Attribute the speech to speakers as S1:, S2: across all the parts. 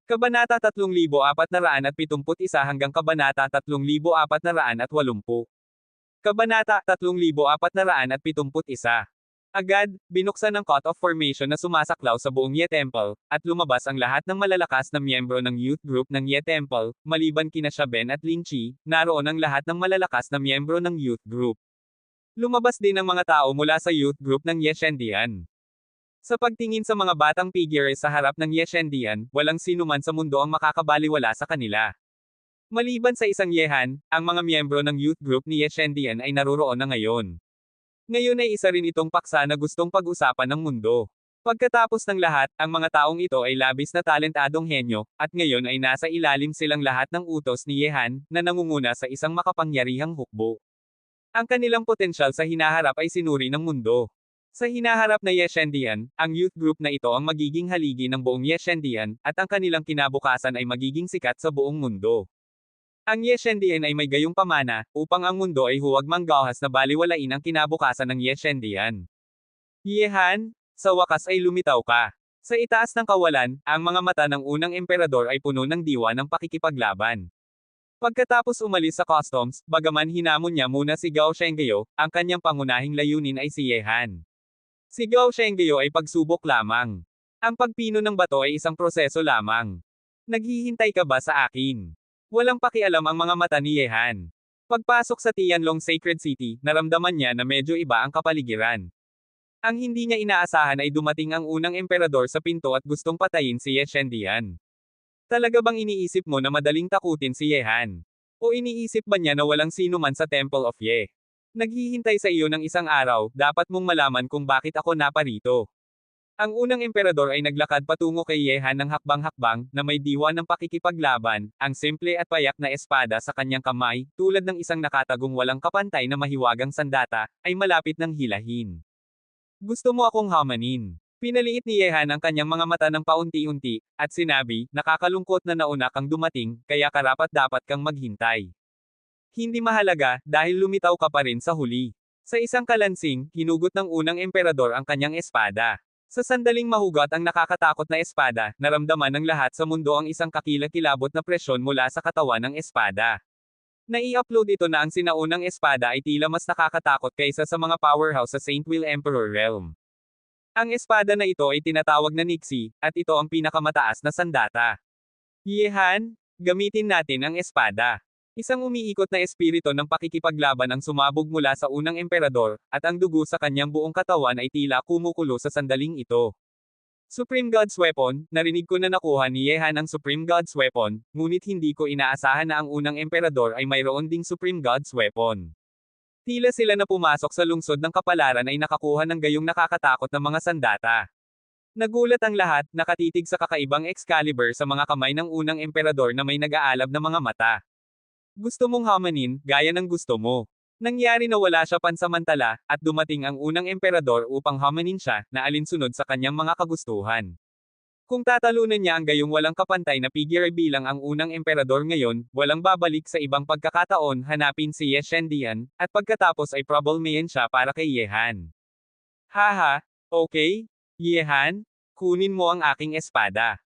S1: Kabanata 3471 hanggang Kabanata 3480. Kabanata 3471. Agad, binuksan ng cut-off formation na sumasaklaw sa buong Ye Temple, at lumabas ang lahat ng malalakas na miyembro ng youth group ng Ye Temple, maliban kina Shaben at Lin Chi, naroon ang lahat ng malalakas na miyembro ng youth group. Lumabas din ang mga tao mula sa youth group ng Ye Shendian. Sa pagtingin sa mga batang figure sa harap ng Ye Shendian, walang sinuman sa mundo ang makakabaliwala sa kanila. Maliban sa isang Yehan, ang mga miyembro ng youth group ni Ye Shendian ay naruroon na ngayon. Ngayon ay isa rin itong paksa na gustong pag-usapan ng mundo. Pagkatapos ng lahat, ang mga taong ito ay labis na talentadong henyo, at ngayon ay nasa ilalim silang lahat ng utos ni Yehan, na nangunguna sa isang makapangyarihang hukbo. Ang kanilang potensyal sa hinaharap ay sinuri ng mundo. Sa hinaharap na Ye Shendian, ang youth group na ito ang magiging haligi ng buong Ye Shendian, at ang kanilang kinabukasan ay magiging sikat sa buong mundo. Ang Ye Shendian ay may gayong pamana, upang ang mundo ay huwag manggahas na baliwalain ang kinabukasan ng Ye Shendian. Yehan, sa wakas ay lumitaw ka. Sa itaas ng kawalan, ang mga mata ng unang emperador ay puno ng diwa ng pakikipaglaban. Pagkatapos umalis sa customs, bagaman hinamon niya muna si Gao Shengyo, ang kanyang pangunahing layunin ay si Yehan. Si Gao Shengyo ay pagsubok lamang. Ang pagpino ng bato ay isang proseso lamang. Naghihintay ka ba sa akin? Walang pakialam ang mga mata ni Yehan. Pagpasok sa Tianlong Sacred City, naramdaman niya na medyo iba ang kapaligiran. Ang hindi niya inaasahan ay dumating ang unang emperador sa pinto at gustong patayin si Ye Shendian. Talaga bang iniisip mo na madaling takutin si Yehan? O iniisip ba niya na walang sino man sa Temple of Ye? Naghihintay sa iyo ng isang araw, dapat mong malaman kung bakit ako naparito. Ang unang emperador ay naglakad patungo kay Yehan ng hakbang-hakbang, na may diwa ng pakikipaglaban, ang simple at payak na espada sa kanyang kamay, tulad ng isang nakatagong walang kapantay na mahiwagang sandata, ay malapit ng hilahin. Gusto mo akong hamanin? Pinaliit ni Yehan ang kanyang mga mata ng paunti-unti, at sinabi, nakakalungkot na nauna kang dumating, kaya karapat-dapat kang maghintay. Hindi mahalaga, dahil lumitaw ka pa rin sa huli. Sa isang kalansing, hinugot ng unang emperador ang kanyang espada. Sa sandaling mahugot ang nakakatakot na espada, naramdaman ng lahat sa mundo ang isang kakilakilabot na presyon mula sa katawan ng espada. Nai-upload ito na ang sinaunang espada ay tila mas nakakatakot kaysa sa mga powerhouse sa Saint Will Emperor Realm. Ang espada na ito ay tinatawag na Nixie, at ito ang pinakamataas na sandata. Yehan, gamitin natin ang espada. Isang umiikot na espiritu ng pakikipaglaban ang sumabog mula sa unang emperador, at ang dugo sa kanyang buong katawan ay tila kumukulo sa sandaling ito. Supreme God's Weapon, narinig ko na nakuha ni Yehan ang Supreme God's Weapon, ngunit hindi ko inaasahan na ang unang emperador ay mayroon ding Supreme God's Weapon. Tila sila na pumasok sa lungsod ng kapalaran ay nakakuha ng gayong nakakatakot na mga sandata. Nagulat ang lahat, nakatitig sa kakaibang Excalibur sa mga kamay ng unang emperador na may nag-aalab na mga mata. Gusto mong hamanin, gaya ng gusto mo. Nangyari na wala siya pansamantala, at dumating ang unang emperador upang hamanin siya, na alinsunod sa kanyang mga kagustuhan. Kung tatalunan niya ang gayong walang kapantay na figure bilang ang unang emperador ngayon, walang babalik sa ibang pagkakataon, hanapin si Ye Shendian, at pagkatapos ay problemahin siya para kay Yehan. Haha, okay? Yehan, kunin mo ang aking espada.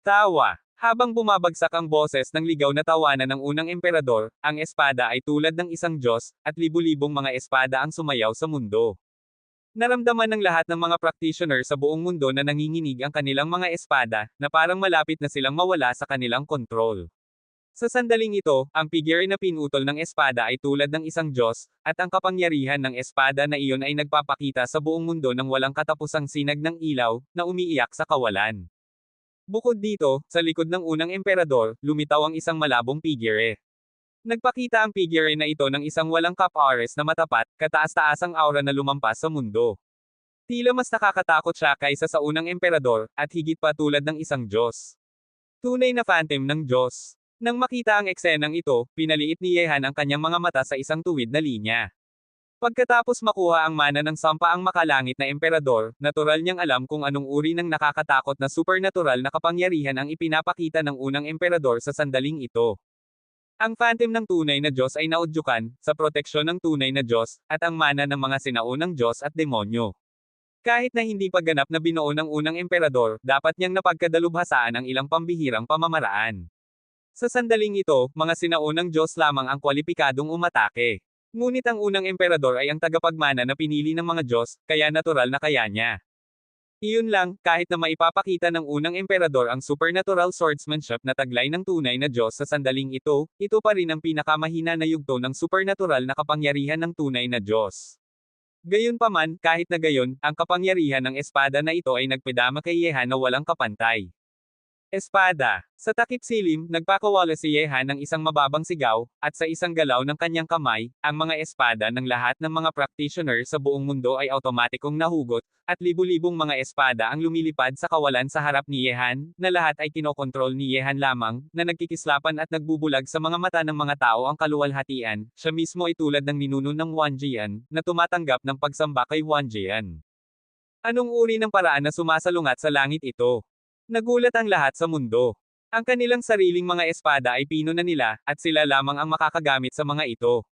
S1: Tawa. Habang bumabagsak ang boses ng ligaw na tawanan ng unang emperador, ang espada ay tulad ng isang Diyos, at libu-libong mga espada ang sumayaw sa mundo. Naramdaman ng lahat ng mga practitioner sa buong mundo na nanginginig ang kanilang mga espada, na parang malapit na silang mawala sa kanilang kontrol. Sa sandaling ito, ang figure na pinutol ng espada ay tulad ng isang Diyos, at ang kapangyarihan ng espada na iyon ay nagpapakita sa buong mundo ng walang katapusang sinag ng ilaw, na umiiyak sa kawalan. Bukod dito, sa likod ng unang emperador, lumitaw ang isang malabong figure. Nagpakita ang figure na ito ng isang walang cap-ares na matapat, kataas-taasang aura na lumampas sa mundo. Tila mas nakakatakot siya kaysa sa unang emperador, at higit pa tulad ng isang Diyos. Tunay na phantom ng Diyos. Nang makita ang eksenang ito, pinaliit ni Yehan ang kanyang mga mata sa isang tuwid na linya. Pagkatapos makuha ang mana ng sampaang makalangit na emperador, natural niyang alam kung anong uri ng nakakatakot na supernatural na kapangyarihan ang ipinapakita ng unang emperador sa sandaling ito. Ang phantom ng tunay na Diyos ay naudyukan, sa proteksyon ng tunay na Diyos, at ang mana ng mga sinaunang Diyos at demonyo. Kahit na hindi pa ganap na binuo ng unang emperador, dapat niyang napagkadalubhasaan ang ilang pambihirang pamamaraan. Sa sandaling ito, mga sinaunang Diyos lamang ang kwalipikadong umatake. Ngunit ang unang emperador ay ang tagapagmana na pinili ng mga Diyos, kaya natural na kaya niya. Iyon lang, kahit na maipapakita ng unang emperador ang supernatural swordsmanship na taglay ng tunay na Diyos sa sandaling ito pa rin ang pinakamahina na yugto ng supernatural na kapangyarihan ng tunay na Diyos. Gayunpaman, kahit na gayon, ang kapangyarihan ng espada na ito ay nagpadama kay Yehan na walang kapantay. Espada. Sa takip silim, nagpakawala si Yehan ng isang mababang sigaw, at sa isang galaw ng kanyang kamay, ang mga espada ng lahat ng mga practitioner sa buong mundo ay automatikong nahugot, at libu-libong mga espada ang lumilipad sa kawalan sa harap ni Yehan, na lahat ay kinokontrol ni Yehan lamang, na nagkikislapan at nagbubulag sa mga mata ng mga tao ang kaluwalhatian, siya mismo ay tulad ng ninuno ng Wanjian, na tumatanggap ng pagsamba kay Wanjian. Anong uri ng paraan na sumasalungat sa langit ito? Nagulat ang lahat sa mundo. Ang kanilang sariling mga espada ay pino na nila, at sila lamang ang makakagamit sa mga ito.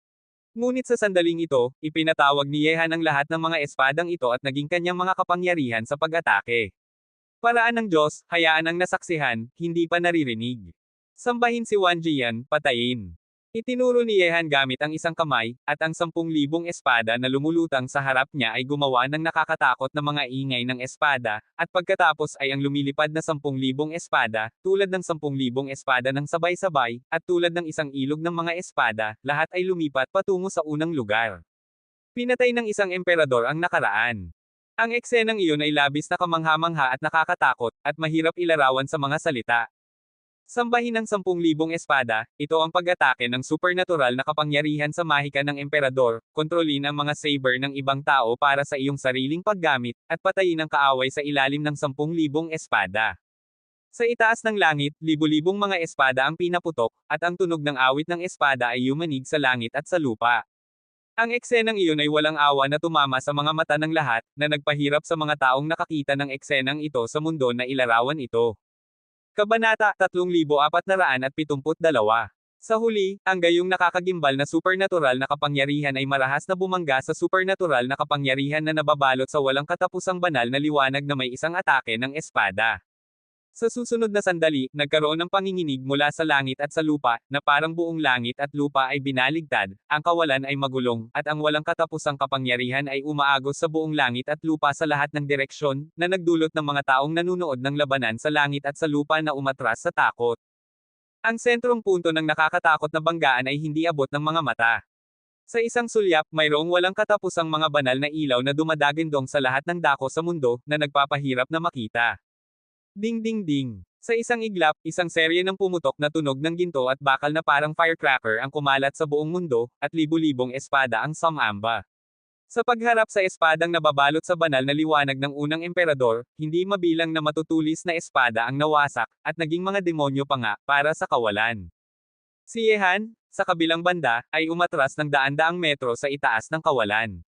S1: Ngunit sa sandaling ito, ipinatawag ni Yehan ang lahat ng mga espadang ito at naging kanyang mga kapangyarihan sa pag-atake. Paraan ng Diyos, hayaan ang nasaksihan, hindi pa naririnig. Sambahin si Wanjian, patayin. Itinuro ni Yehan gamit ang isang kamay, at ang 10,000 espada na lumulutang sa harap niya ay gumawa ng nakakatakot na mga ingay ng espada, at pagkatapos ay ang lumilipad na 10,000 espada, tulad ng 10,000 espada ng sabay-sabay, at tulad ng isang ilog ng mga espada, lahat ay lumipat patungo sa unang lugar. Pinatay ng isang emperador ang nakaraan. Ang eksenang iyon ay labis na kamangha-mangha at nakakatakot, at mahirap ilarawan sa mga salita. Sambahin ng 10,000 espada, ito ang pag-atake ng supernatural na kapangyarihan sa mahika ng emperador, kontrolin ang mga saber ng ibang tao para sa iyong sariling paggamit, at patayin ang kaaway sa ilalim ng 10,000 espada. Sa itaas ng langit, libu-libong mga espada ang pinaputok, at ang tunog ng awit ng espada ay yumanig sa langit at sa lupa. Ang eksenang iyon ay walang awa na tumama sa mga mata ng lahat, na nagpahirap sa mga taong nakakita ng eksenang ito sa mundo na ilarawan ito. Kabanata 3472. Sa huli, ang gayong nakakagimbal na supernatural na kapangyarihan ay marahas na bumangga sa supernatural na kapangyarihan na nababalot sa walang katapusang banal na liwanag na may isang atake ng espada. Sa susunod na sandali, nagkaroon ng panginginig mula sa langit at sa lupa, na parang buong langit at lupa ay binaligtad, ang kawalan ay magulong, at ang walang katapusang kapangyarihan ay umaagos sa buong langit at lupa sa lahat ng direksyon, na nagdulot ng mga taong nanunood ng labanan sa langit at sa lupa na umatras sa takot. Ang sentrong punto ng nakakatakot na banggaan ay hindi abot ng mga mata. Sa isang sulyap, mayroong walang katapusang mga banal na ilaw na dumadagindong sa lahat ng dako sa mundo, na nagpapahirap na makita. Ding ding ding. Sa isang iglap, isang serye ng pumutok na tunog ng ginto at bakal na parang firecracker ang kumalat sa buong mundo, at libu-libong espada ang sumamba. Sa pagharap sa espadang nababalot sa banal na liwanag ng unang emperador, hindi mabilang na matutulis na espada ang nawasak, at naging mga demonyo pa nga, para sa kawalan. Si Yehan, sa kabilang banda, ay umatras ng daan-daang metro sa itaas ng kawalan.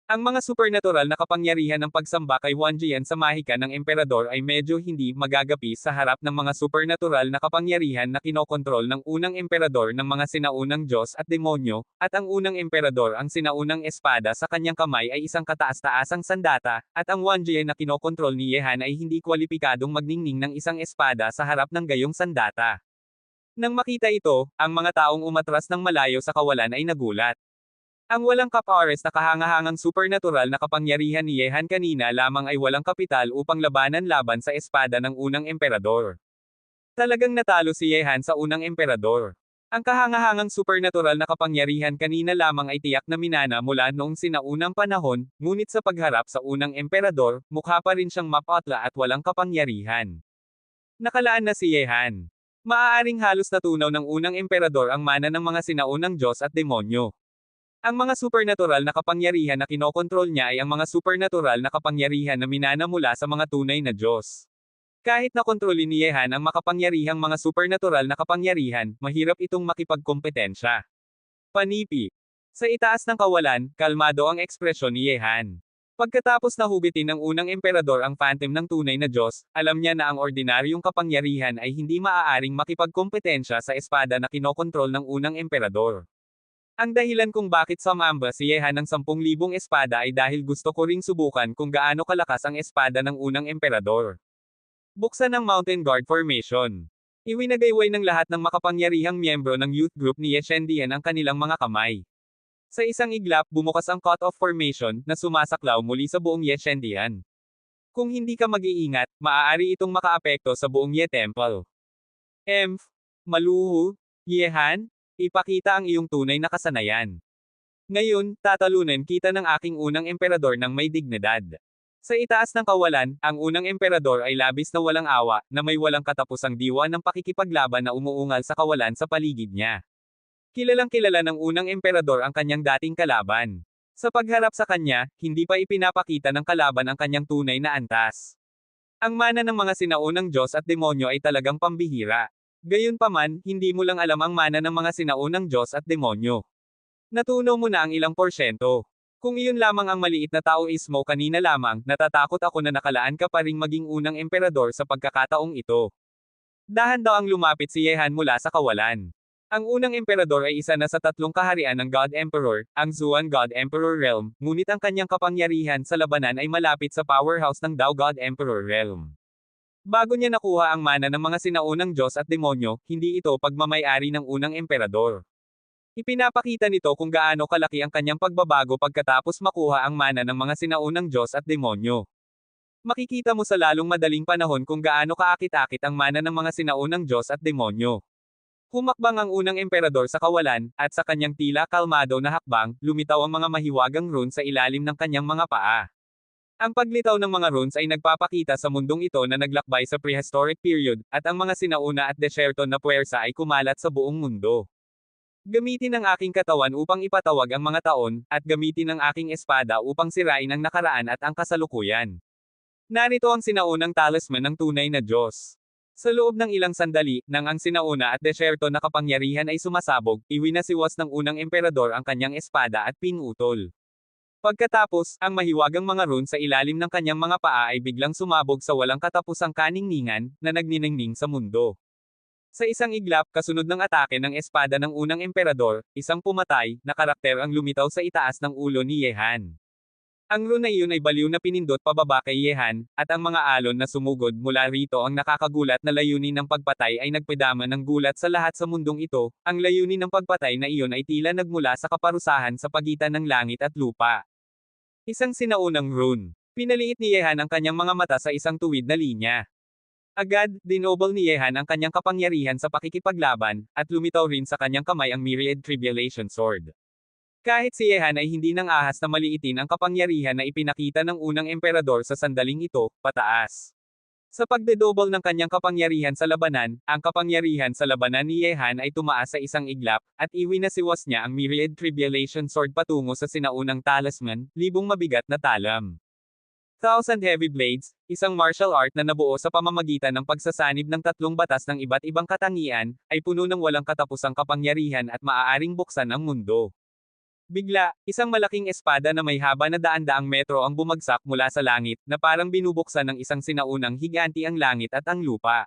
S1: Ang mga supernatural na kapangyarihan ng pagsamba kay Wanjian sa mahika ng emperador ay medyo hindi magagapi sa harap ng mga supernatural na kapangyarihan na kinokontrol ng unang emperador ng mga sinaunang Diyos at demonyo, at ang unang emperador ang sinaunang espada sa kanyang kamay ay isang kataas-taasang sandata, at ang Wanjian na kinokontrol ni Yehan ay hindi kwalipikadong magningning ng isang espada sa harap ng gayong sandata. Nang makita ito, ang mga taong umatras ng malayo sa kawalan ay nagulat. Ang walang kapares na kahangahangang supernatural na kapangyarihan ni Yehan kanina lamang ay walang kapital upang labanan laban sa espada ng unang emperador. Talagang natalo si Yehan sa unang emperador. Ang kahangahangang supernatural na kapangyarihan kanina lamang ay tiyak na minana mula noong sinaunang panahon, ngunit sa pagharap sa unang emperador, mukha pa rin siyang mapatla at walang kapangyarihan. Nakalaan na si Yehan. Maaaring halos natunaw ng unang emperador ang mana ng mga sinaunang Diyos at demonyo. Ang mga supernatural na kapangyarihan na kinokontrol niya ay ang mga supernatural na kapangyarihan na minana mula sa mga tunay na Diyos. Kahit na kontrolin ni Yehan ang makapangyarihang mga supernatural na kapangyarihan, mahirap itong makipagkompetensya. Panipi. Sa itaas ng kawalan, kalmado ang ekspresyon ni Yehan. Pagkatapos nahugitin ng unang emperador ang phantom ng tunay na Diyos, alam niya na ang ordinaryong kapangyarihan ay hindi maaaring makipagkompetensya sa espada na kinokontrol ng unang emperador. Ang dahilan kung bakit sumamba si Yehan ng 10,000 espada ay dahil gusto ko ring subukan kung gaano kalakas ang espada ng unang emperador. Buksan ang Mountain Guard Formation. Iwinagayway ng lahat ng makapangyarihang miyembro ng youth group ni Ye Shendian ang kanilang mga kamay. Sa isang iglap bumukas ang cut-off formation na sumasaklaw muli sa buong Ye Shendian. Kung hindi ka mag-iingat, maaari itong makaapekto sa buong Ye Temple. Maluhu, Yehan, ipakita ang iyong tunay na kasanayan. Ngayon, tatalunan kita ng aking unang emperador ng may dignidad. Sa itaas ng kawalan, ang unang emperador ay labis na walang awa, na may walang katapusang diwa ng pakikipaglaban na umuungal sa kawalan sa paligid niya. Kilalang kilala ng unang emperador ang kanyang dating kalaban. Sa pagharap sa kanya, hindi pa ipinapakita ng kalaban ang kanyang tunay na antas. Ang mana ng mga sinaunang Diyos at demonyo ay talagang pambihira. Gayunpaman, hindi mo lang alam ang mana ng mga sinaunang Diyos at demonyo. Natunaw mo na ang ilang porsyento. Kung iyon lamang ang maliit na Taoismo kanina lamang, natatakot ako na nakalaan ka pa ring maging unang emperador sa pagkakataong ito. Dahan daw ang lumapit si Yehan mula sa kawalan. Ang unang emperador ay isa na sa 3 kaharian ng God Emperor, ang Zuan God Emperor Realm, ngunit ang kanyang kapangyarihan sa labanan ay malapit sa powerhouse ng Dao God Emperor Realm. Bago niya nakuha ang mana ng mga sinaunang Diyos at demonyo, hindi ito pagmamay-ari ng unang emperador. Ipinapakita nito kung gaano kalaki ang kanyang pagbabago pagkatapos makuha ang mana ng mga sinaunang Diyos at demonyo. Makikita mo sa lalong madaling panahon kung gaano kaakit-akit ang mana ng mga sinaunang Diyos at demonyo. Humakbang ang unang emperador sa kawalan, at sa kanyang tila kalmado na hakbang, lumitaw ang mga mahiwagang runes sa ilalim ng kanyang mga paa. Ang paglitaw ng mga runes ay nagpapakita sa mundong ito na naglakbay sa prehistoric period, at ang mga sinauna at desyerto na puwersa ay kumalat sa buong mundo. Gamitin ang aking katawan upang ipatawag ang mga taon, at gamitin ang aking espada upang sirain ang nakaraan at ang kasalukuyan. Narito ang sinaunang talisman ng tunay na Diyos. Sa loob ng ilang sandali, nang ang sinauna at desyerto na kapangyarihan ay sumasabog, iwinasiwas ng unang emperador ang kanyang espada at pinutol. Pagkatapos, ang mahiwagang mga runes sa ilalim ng kanyang mga paa ay biglang sumabog sa walang katapusang kaningningan, na nagniningning sa mundo. Sa isang iglap, kasunod ng atake ng espada ng unang emperador, isang pumatay na karakter ang lumitaw sa itaas ng ulo ni Yehan. Ang rune na iyon ay baliw na pinindot pababa kay Yehan, at ang mga alon na sumugod mula rito ang nakakagulat na layunin ng pagpatay ay nagpadama ng gulat sa lahat sa mundong ito. Ang layunin ng pagpatay na iyon ay tila nagmula sa kaparusahan sa pagitan ng langit at lupa. Isang sinaunang rune. Pinaliit ni Yehan ang kanyang mga mata sa isang tuwid na linya. Agad, dinobol ni Yehan ang kanyang kapangyarihan sa pakikipaglaban, at lumitaw rin sa kanyang kamay ang Myriad Tribulation Sword. Kahit si Yehan ay hindi nang ahas na maliitin ang kapangyarihan na ipinakita ng unang emperador sa sandaling ito, pataas. Sa pagdedobol ng kanyang kapangyarihan sa labanan, ang kapangyarihan sa labanan ni Yehan ay tumaas sa isang iglap, at iwinasiwas niya ang Myriad Tribulation Sword patungo sa sinaunang talisman, libong mabigat na talam. 1,000 Heavy Blades, isang martial art na nabuo sa pamamagitan ng pagsasanib ng 3 batas ng iba't ibang katangian, ay puno ng walang katapusang kapangyarihan at maaaring buksan ang mundo. Bigla, isang malaking espada na may haba na daan-daang metro ang bumagsak mula sa langit, na parang binubuksan ng isang sinaunang higanti ang langit at ang lupa.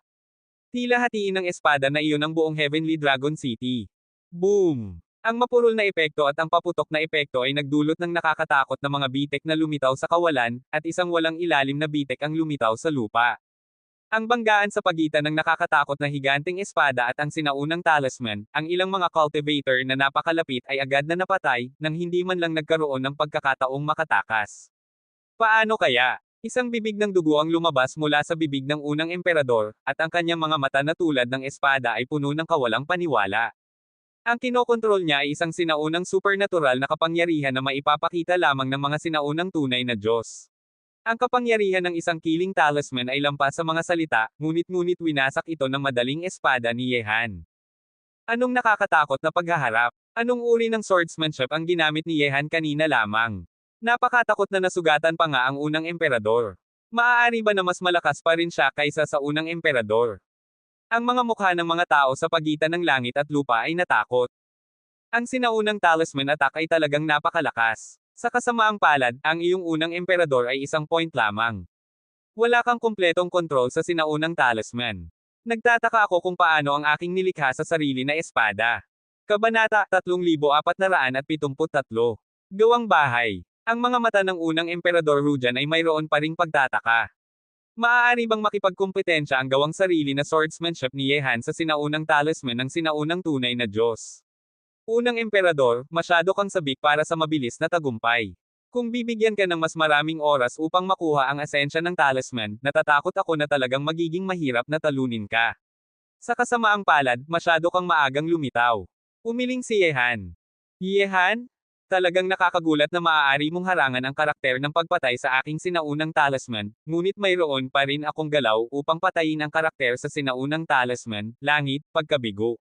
S1: Tila hatiin ng espada na iyon ang buong Heavenly Dragon City. Boom! Ang mapurol na epekto at ang paputok na epekto ay nagdulot ng nakakatakot na mga bitek na lumitaw sa kawalan, at isang walang ilalim na bitek ang lumitaw sa lupa. Ang banggaan sa pagitan ng nakakatakot na higanteng espada at ang sinaunang talisman, ang ilang mga cultivator na napakalapit ay agad na napatay, nang hindi man lang nagkaroon ng pagkakataong makatakas. Paano kaya? Isang bibig ng dugo ang lumabas mula sa bibig ng unang emperador, at ang kanyang mga mata na tulad ng espada ay puno ng kawalang paniwala. Ang kinokontrol niya ay isang sinaunang supernatural na kapangyarihan na maipapakita lamang ng mga sinaunang tunay na Diyos. Ang kapangyarihan ng isang killing talisman ay lampas sa mga salita, ngunit winasak ito ng madaling espada ni Yehan. Anong nakakatakot na paghaharap? Anong uri ng swordsmanship ang ginamit ni Yehan kanina lamang? Napakatakot na nasugatan pa nga ang unang emperador. Maaari ba na mas malakas pa rin siya kaysa sa unang emperador? Ang mga mukha ng mga tao sa pagitan ng langit at lupa ay natakot. Ang sinaunang talisman attack ay talagang napakalakas. Sa kasamaang palad, ang iyong unang emperador ay isang point lamang. Wala kang kumpletong kontrol sa sinaunang talisman. Nagtataka ako kung paano ang aking nilikha sa sarili na espada. Kabanata 3473. Gawang bahay. Ang mga mata ng unang Emperador Rujan ay mayroon pa ring pagtataka. Maaari bang makipagkumpetensya ang gawang sarili na swordsmanship ni Yehan sa sinaunang talisman ng sinaunang tunay na Diyos? Unang Emperador, masyado kang sabik para sa mabilis na tagumpay. Kung bibigyan ka ng mas maraming oras upang makuha ang asensya ng talisman, natatakot ako na talagang magiging mahirap na talunin ka. Sa kasamaang palad, masyado kang maagang lumitaw. Umiling si Yehan. Yehan? Talagang nakakagulat na maaari mong harangan ang karakter ng pagpatay sa aking sinaunang talisman, ngunit mayroon pa rin akong galaw upang patayin ang karakter sa sinaunang talisman, langit, pagkabigo.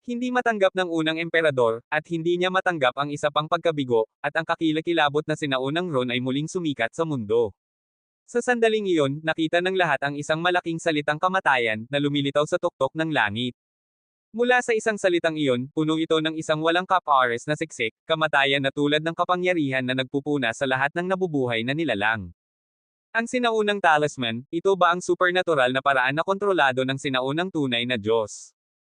S1: Hindi matanggap ng unang emperador, at hindi niya matanggap ang isa pang pagkabigo, at ang kakilakilabot na sinaunang Ron ay muling sumikat sa mundo. Sa sandaling iyon, nakita ng lahat ang isang malaking salitang kamatayan, na lumilitaw sa tuktok ng langit. Mula sa isang salitang iyon, puno ito ng isang walang kapares na siksik, kamatayan na tulad ng kapangyarihan na nagpupuna sa lahat ng nabubuhay na nilalang. Ang sinaunang talisman, ito ba ang supernatural na paraan na kontrolado ng sinaunang tunay na Diyos?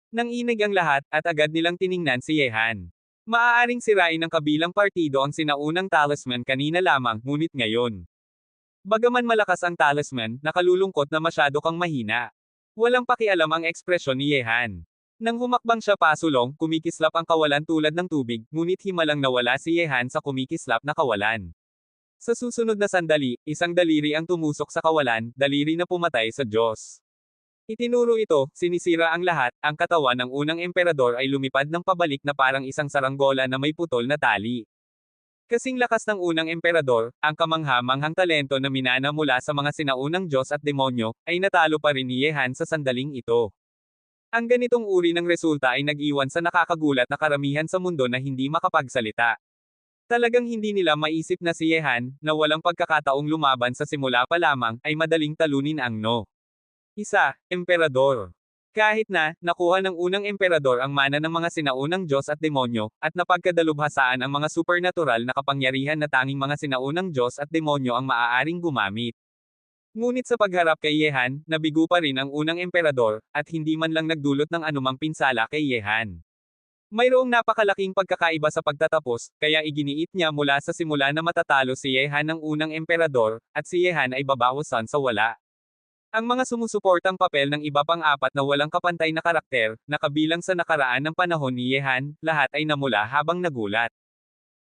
S1: Nanginig ang lahat, at agad nilang tiningnan si Yehan. Maaaring sirain ng kabilang partido ang sinaunang talisman kanina lamang, ngunit ngayon. Bagaman malakas ang talisman, nakalulungkot na masyado kang mahina. Walang pakialam ang ekspresyon ni Yehan. Nang humakbang siya pasulong, kumikislap ang kawalan tulad ng tubig, ngunit himalang nawala si Yehan sa kumikislap na kawalan. Sa susunod na sandali, isang daliri ang tumusok sa kawalan, daliri na pumatay sa Diyos. Itinuro ito, sinisira ang lahat, ang katawan ng unang emperador ay lumipad ng pabalik na parang isang saranggola na may putol na tali. Kasing lakas ng unang emperador, ang kamangha-manghang talento na minana mula sa mga sinaunang Diyos at demonyo, ay natalo pa rin ni Yehan sa sandaling ito. Ang ganitong uri ng resulta ay nag-iwan sa nakakagulat na karamihan sa mundo na hindi makapagsalita. Talagang hindi nila maisip na si Yehan, na walang pagkakataong lumaban sa simula pa lamang, ay madaling talunin ang No. Emperador. Kahit na, nakuha ng unang emperador ang mana ng mga sinaunang Diyos at demonyo, at napagkadalubhasaan ang mga supernatural na kapangyarihan na tanging mga sinaunang Diyos at demonyo ang maaaring gumamit. Ngunit sa pagharap kay Yehan, nabigo pa rin ang unang emperador, at hindi man lang nagdulot ng anumang pinsala kay Yehan. Mayroong napakalaking pagkakaiba sa pagtatapos, kaya iginiit niya mula sa simula na matatalo si Yehan ng unang emperador, at si Yehan ay babawasan sa wala. Ang mga sumusuportang papel ng iba pang apat na walang kapantay na karakter, na kabilang sa nakaraan ng panahon ni Yehan, lahat ay namula habang nagulat.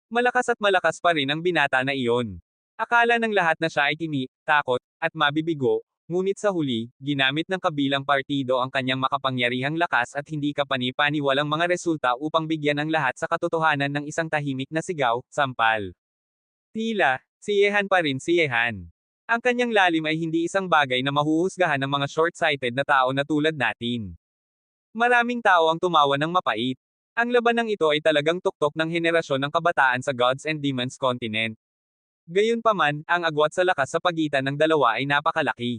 S1: Malakas at malakas pa rin ang binata na iyon. Akala ng lahat na siya ay takot, at mabibigo, ngunit sa huli, ginamit ng kabilang partido ang kanyang makapangyarihang lakas at hindi kapani-paniwalang mga resulta upang bigyan ang lahat sa katotohanan ng isang tahimik na sigaw, sampal. Tila, si Yehan pa rin si Yehan. Ang kanyang lalim ay hindi isang bagay na mahuhusgahan ng mga short-sighted na tao na tulad natin. Maraming tao ang tumawa ng mapait. Ang labanang ito ay talagang tuktok ng henerasyon ng kabataan sa Gods and Demons continent. Gayunpaman, ang agwat sa lakas sa pagitan ng dalawa ay napakalaki.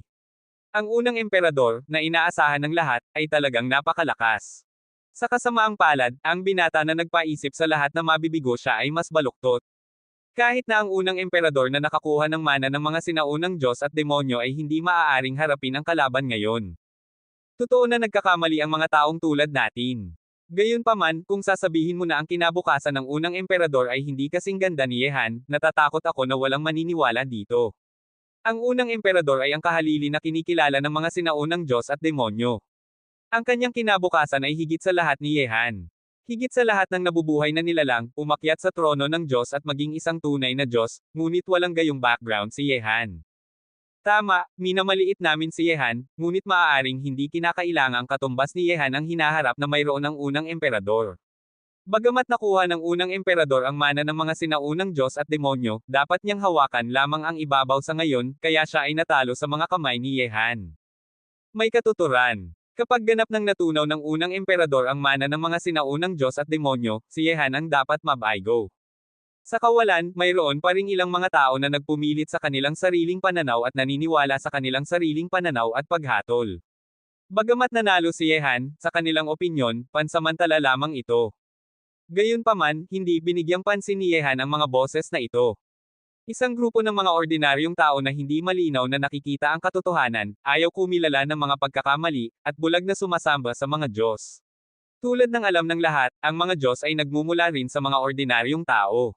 S1: Ang unang emperador, na inaasahan ng lahat, ay talagang napakalakas. Sa kasamaang palad, ang binata na nagpaisip sa lahat na mabibigo siya ay mas baluktot. Kahit na ang unang emperador na nakakuha ng mana ng mga sinaunang Diyos at demonyo ay hindi maaaring harapin ang kalaban ngayon. Totoo na nagkakamali ang mga taong tulad natin. Gayunpaman, kung sasabihin mo na ang kinabukasan ng unang emperador ay hindi kasing ganda ni Yehan, natatakot ako na walang maniniwala dito. Ang unang emperador ay ang kahalili na kinikilala ng mga sinaunang Diyos at demonyo. Ang kanyang kinabukasan ay higit sa lahat ni Yehan. Higit sa lahat ng nabubuhay na nilalang, umakyat sa trono ng Diyos at maging isang tunay na Diyos, ngunit walang gayong background si Yehan. Tama, minamaliit namin si Yehan, ngunit maaaring hindi kinakailangang katumbas ni Yehan ang hinaharap na mayroon ng unang emperador. Bagamat nakuha ng unang emperador ang mana ng mga sinaunang Diyos at demonyo, dapat niyang hawakan lamang ang ibabaw sa ngayon, kaya siya ay natalo sa mga kamay ni Yehan. May katuturan. Kapag ganap ng natunaw ng unang emperador ang mana ng mga sinaunang Diyos at demonyo, si Yehan ang dapat mabaigo. Sa kawalan, mayroon pa ring ilang mga tao na nagpumilit sa kanilang sariling pananaw at naniniwala sa kanilang sariling pananaw at paghatol. Bagamat nanalo si Yehan, sa kanilang opinyon, pansamantala lamang ito. Gayunpaman, hindi binigyang pansin ni Yehan ang mga boses na ito. Isang grupo ng mga ordinaryong tao na hindi malinaw na nakikita ang katotohanan, ayaw kumilala ng mga pagkakamali, at bulag na sumasamba sa mga Diyos. Tulad ng alam ng lahat, ang mga Diyos ay nagmumula rin sa mga ordinaryong tao.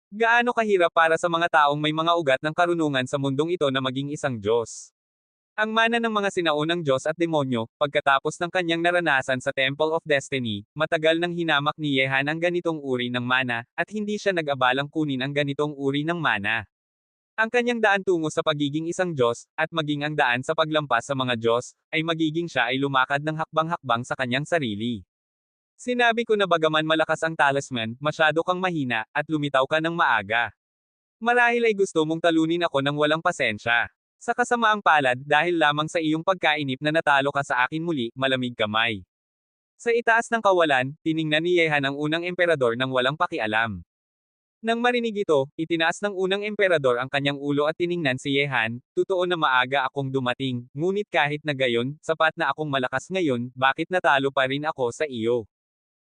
S1: Gaano kahirap para sa mga taong may mga ugat ng karunungan sa mundong ito na maging isang Diyos. Ang mana ng mga sinaunang Diyos at demonyo, pagkatapos ng kanyang naranasan sa Temple of Destiny, matagal nang hinamak ni Yehan ang ganitong uri ng mana, at hindi siya nag-abalang kunin ang ganitong uri ng mana. Ang kanyang daan tungo sa pagiging isang Diyos, at maging ang daan sa paglampas sa mga Diyos, ay magiging siya ay lumakad ng hakbang-hakbang sa kanyang sarili. Sinabi ko na bagaman malakas ang talisman, masyado kang mahina, at lumitaw ka ng maaga. Marahil ay gusto mong talunin ako ng walang pasensya. Sa kasamaang palad, dahil lamang sa iyong pagkainip na natalo ka sa akin muli, malamig kamay. Sa itaas ng kawalan, tiningnan ni Yehan ang unang emperador ng walang pakialam. Nang marinig ito, itinaas ng unang emperador ang kanyang ulo at tiningnan si Yehan, totoo na maaga akong dumating, ngunit kahit na gayon, sapat na akong malakas ngayon, bakit natalo pa rin ako sa iyo?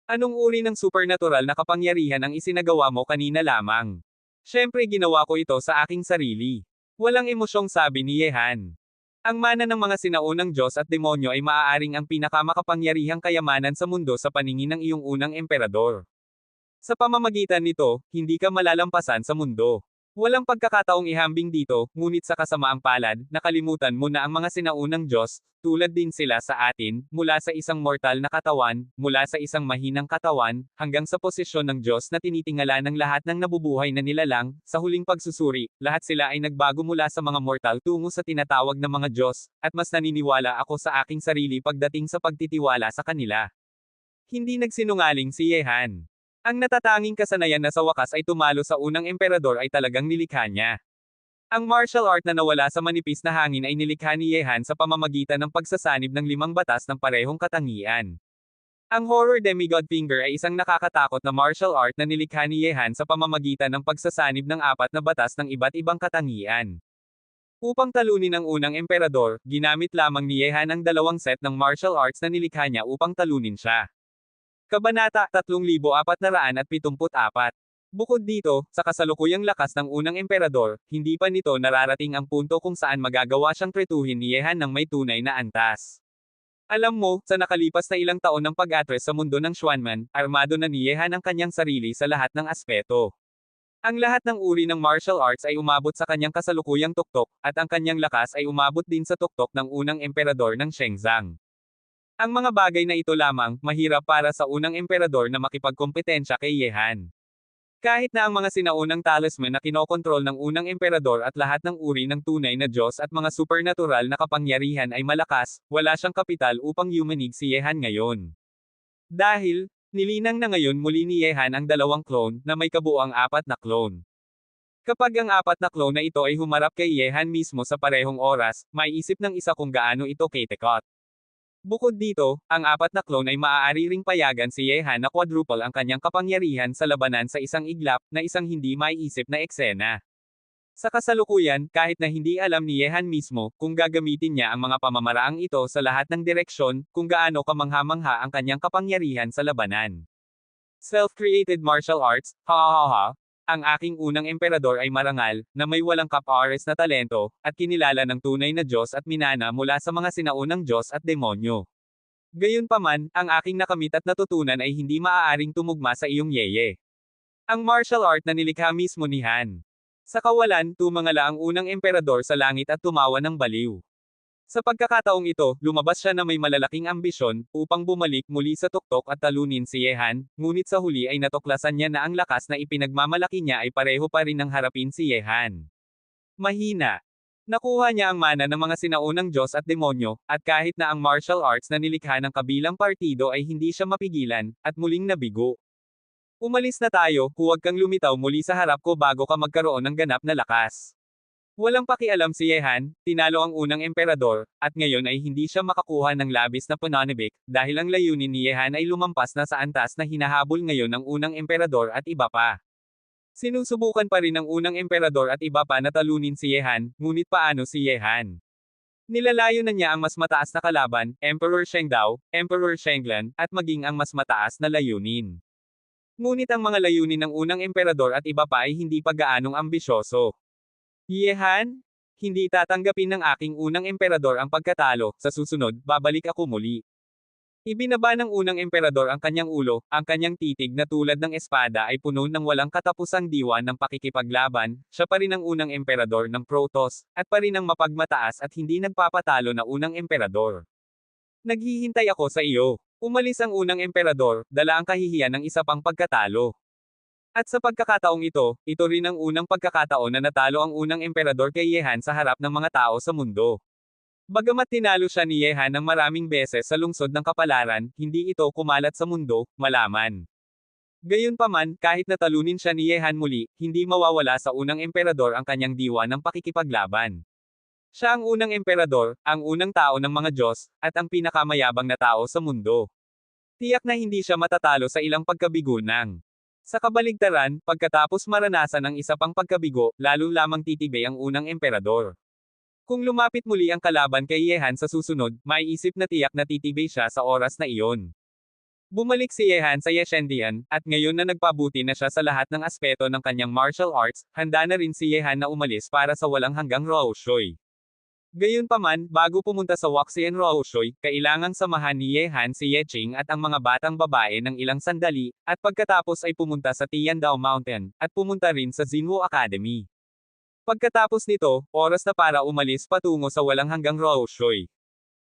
S1: Anong uri ng supernatural na kapangyarihan ang isinagawa mo kanina lamang? Siyempre ginawa ko ito sa aking sarili. Walang emosyong sabi ni Yehan. Ang mana ng mga sinaunang Diyos at demonyo ay maaaring ang pinakamakapangyarihang kayamanan sa mundo sa paningin ng iyong unang emperador. Sa pamamagitan nito, hindi ka malalampasan sa mundo. Walang pagkakataong ihambing dito, ngunit sa kasamaang palad, nakalimutan mo na ang mga sinaunang Diyos, tulad din sila sa atin, mula sa isang mortal na katawan, mula sa isang mahinang katawan, hanggang sa posisyon ng Diyos na tinitingala ng lahat ng nabubuhay na nilalang, sa huling pagsusuri, lahat sila ay nagbago mula sa mga mortal tungo sa tinatawag na mga Diyos, at mas naniniwala ako sa aking sarili pagdating sa pagtitiwala sa kanila. Hindi nagsinungaling si Yehan. Ang natatanging kasanayan na sa wakas ay tumalo sa unang emperador ay talagang nilikha niya. Ang martial art na nawala sa manipis na hangin ay nilikha ni Yehan sa pamamagitan ng pagsasanib ng 5 batas ng parehong katangian. Ang Horror Demigod Finger ay isang nakakatakot na martial art na nilikha ni Yehan sa pamamagitan ng pagsasanib ng 4 na batas ng iba't ibang katangian. Upang talunin ang unang emperador, ginamit lamang ni Yehan ang 2 set ng martial arts na nilikha niya upang talunin siya. Kabanata 3474. Bukod dito, sa kasalukuyang lakas ng unang emperador, hindi pa nito nararating ang punto kung saan magagawa siyang tretuhin ni Yehan ng may tunay na antas. Alam mo, sa nakalipas na ilang taon ng pag-atres sa mundo ng Xuanman, armado na ni Yehan ang kanyang sarili sa lahat ng aspeto. Ang lahat ng uri ng martial arts ay umabot sa kanyang kasalukuyang tuktok, at ang kanyang lakas ay umabot din sa tuktok ng unang emperador ng Shenzang. Ang mga bagay na ito lamang, mahirap para sa unang emperador na makipagkompetensya kay Yehan. Kahit na ang mga sinaunang talisman na kinokontrol ng unang emperador at lahat ng uri ng tunay na Diyos at mga supernatural na kapangyarihan ay malakas, wala siyang kapital upang yumanig si Yehan ngayon. Dahil, nilinang na ngayon muli ni Yehan ang 2 clone, na may kabuuang 4 na clone. Kapag ang 4 na clone na ito ay humarap kay Yehan mismo sa parehong oras, maiisip ng isa kung gaano ito katekot. Bukod dito, ang 4 na clone ay maaari ring payagan si Yehan na quadruple ang kanyang kapangyarihan sa labanan sa isang iglap, na isang hindi maiisip na eksena. Sa kasalukuyan, kahit na hindi alam ni Yehan mismo, kung gagamitin niya ang mga pamamaraang ito sa lahat ng direksyon, kung gaano kamangha-mangha ang kanyang kapangyarihan sa labanan. Self-created martial arts, ang aking unang emperador ay marangal, na may walang kapares na talento, at kinilala ng tunay na Diyos at minana mula sa mga sinaunang Diyos at demonyo. Gayunpaman, ang aking nakamit at natutunan ay hindi maaaring tumugma sa iyong yeye. Ang martial art na nilikha mismo ni Han. Sa kawalan, tumangala ang unang emperador sa langit at tumawa ng baliw. Sa pagkakataong ito, lumabas siya na may malalaking ambisyon, upang bumalik muli sa tuktok at talunin si Yehan, ngunit sa huli ay natuklasan niya na ang lakas na ipinagmamalaki niya ay pareho pa rin ng harapin si Yehan. Mahina. Nakuha niya ang mana ng mga sinaunang Diyos at demonyo, at kahit na ang martial arts na nilikha ng kabilang partido ay hindi siya mapigilan, at muling nabigo. Umalis na tayo, huwag kang lumitaw muli sa harap ko bago ka magkaroon ng ganap na lakas. Walang pakialam si Yehan, tinalo ang unang emperador, at ngayon ay hindi siya makakuha ng labis na pananibik, dahil ang layunin ni Yehan ay lumampas na sa antas na hinahabol ngayon ng unang emperador at iba pa. Sinusubukan pa rin ng unang emperador at iba pa na talunin si Yehan, ngunit paano si Yehan? Nilalayo na niya ang mas mataas na kalaban, Emperor Shengdao, Emperor Shenglan, at maging ang mas mataas na layunin. Ngunit ang mga layunin ng unang emperador at iba pa ay hindi pa gaanong ambisyoso. Yehan? Hindi tatanggapin ng aking unang emperador ang pagkatalo, sa susunod, babalik ako muli. Ibinaba ng unang emperador ang kanyang ulo, ang kanyang titig na tulad ng espada ay puno ng walang katapusang diwa ng pakikipaglaban, siya pa rin ang unang emperador ng Protoss, at pa rin ang mapagmataas at hindi nagpapatalo na unang emperador. Naghihintay ako sa iyo. Umalis ang unang emperador, dala ang kahihiyan ng isa pang pagkatalo. At sa pagkakataong ito rin ang unang pagkakataon na natalo ang unang emperador kay Yehan sa harap ng mga tao sa mundo. Bagamat tinalo siya ni Yehan ng maraming beses sa lungsod ng kapalaran, hindi ito kumalat sa mundo, malaman. Gayunpaman, kahit natalunin siya ni Yehan muli, hindi mawawala sa unang emperador ang kanyang diwa ng pakikipaglaban. Siya ang unang emperador, ang unang tao ng mga Diyos, at ang pinakamayabang na tao sa mundo. Tiyak na hindi siya matatalo sa ilang pagkabigo ng. Sa kabaligtaran, pagkatapos maranasan ng isa pang pagkabigo, lalo lamang titibay ang unang emperador. Kung lumapit muli ang kalaban kay Yehan sa susunod, maiisip na tiyak na titibay siya sa oras na iyon. Bumalik si Yehan sa Yeshendian, at ngayon na nagpabuti na siya sa lahat ng aspeto ng kanyang martial arts, handa na rin si Yehan na umalis para sa walang hanggang Ruoshui. Gayunpaman, bago pumunta sa Wuxian Ruoshui, kailangang samahan ni Yehan si Yeqing at ang mga batang babae ng ilang sandali, at pagkatapos ay pumunta sa Tiandao Mountain, at pumunta rin sa Xinwu Academy. Pagkatapos nito, oras na para umalis patungo sa walang hanggang Ruoshui.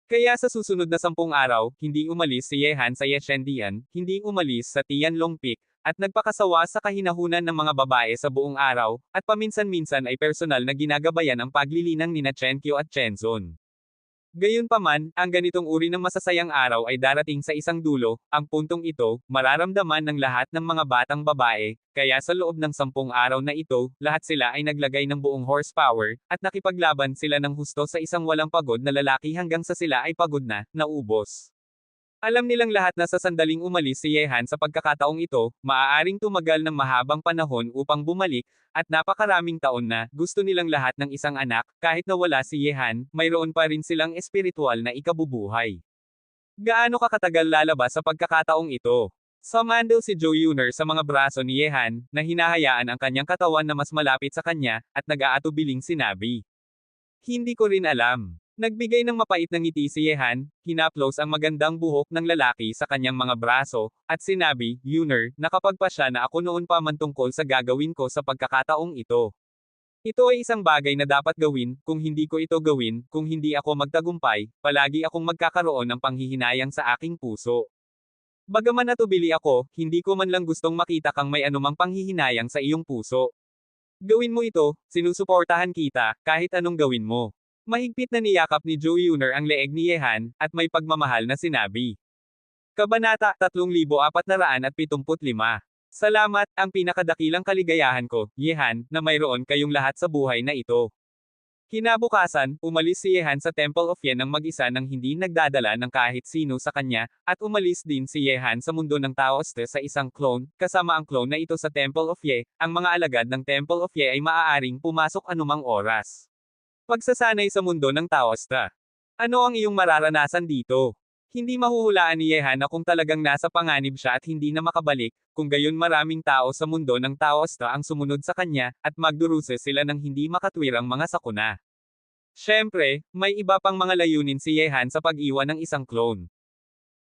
S1: Kaya sa susunod na 10 araw, hindi umalis si Yehan sa Yeshendian, hindi umalis sa Tianlong Peak, at nagpakasawa sa kahinahunan ng mga babae sa buong araw, at paminsan-minsan ay personal na ginagabayan ang paglilinang nina Chenkyo at Chenzon. Gayunpaman, ang ganitong uri ng masasayang araw ay darating sa isang dulo, ang puntong ito, mararamdaman ng lahat ng mga batang babae, kaya sa loob ng 10 araw na ito, lahat sila ay naglagay ng buong horsepower, at nakipaglaban sila ng husto sa isang walang pagod na lalaki hanggang sa sila ay pagod na, naubos. Alam nilang lahat na sa sandaling umalis si Yehan sa pagkakataong ito, maaaring tumagal ng mahabang panahon upang bumalik, at napakaraming taon na, gusto nilang lahat ng isang anak, kahit na wala si Yehan, mayroon pa rin silang espiritual na ikabubuhay. Gaano kakatagal lalabas sa pagkakataong ito? Sumandal si Zhou Yuner sa mga braso ni Yehan, na hinahayaan ang kanyang katawan na mas malapit sa kanya, at nag-aatubiling sinabi. Hindi ko rin alam. Nagbigay ng mapait na ngiti si Yehan, hinaplos ang magandang buhok ng lalaki sa kanyang mga braso, at sinabi, Yuner, nakapagpasya na ako noon pa man tungkol sa gagawin ko sa pagkakataong ito. Ito ay isang bagay na dapat gawin, kung hindi ko ito gawin, kung hindi ako magtagumpay, palagi akong magkakaroon ng panghihinayang sa aking puso. Bagaman natubili ako, hindi ko man lang gustong makita kang may anumang panghihinayang sa iyong puso. Gawin mo ito, sinusuportahan kita, kahit anong gawin mo. Mahigpit na niyakap ni Zhou Yuner ang leeg ni Yehan, at may pagmamahal na sinabi. Kabanata 3475. Salamat, ang pinakadakilang kaligayahan ko, Yehan, na mayroon kayong lahat sa buhay na ito. Kinabukasan, umalis si Yehan sa Temple of Ye ng mag-isa nang hindi nagdadala ng kahit sino sa kanya, at umalis din si Yehan sa mundo ng Taoiste sa isang clone, kasama ang clone na ito sa Temple of Ye, ang mga alagad ng Temple of Ye ay maaaring pumasok anumang oras. Pagsasanay sa mundo ng Taoista. Ano ang iyong mararanasan dito? Hindi mahuhulaan ni Yehan na kung talagang nasa panganib siya at hindi na makabalik, kung gayon maraming tao sa mundo ng Taoista ang sumunod sa kanya, at magduruse sila ng hindi makatwirang mga sakuna. Siyempre, may iba pang mga layunin si Yehan sa pag-iwan ng isang clone.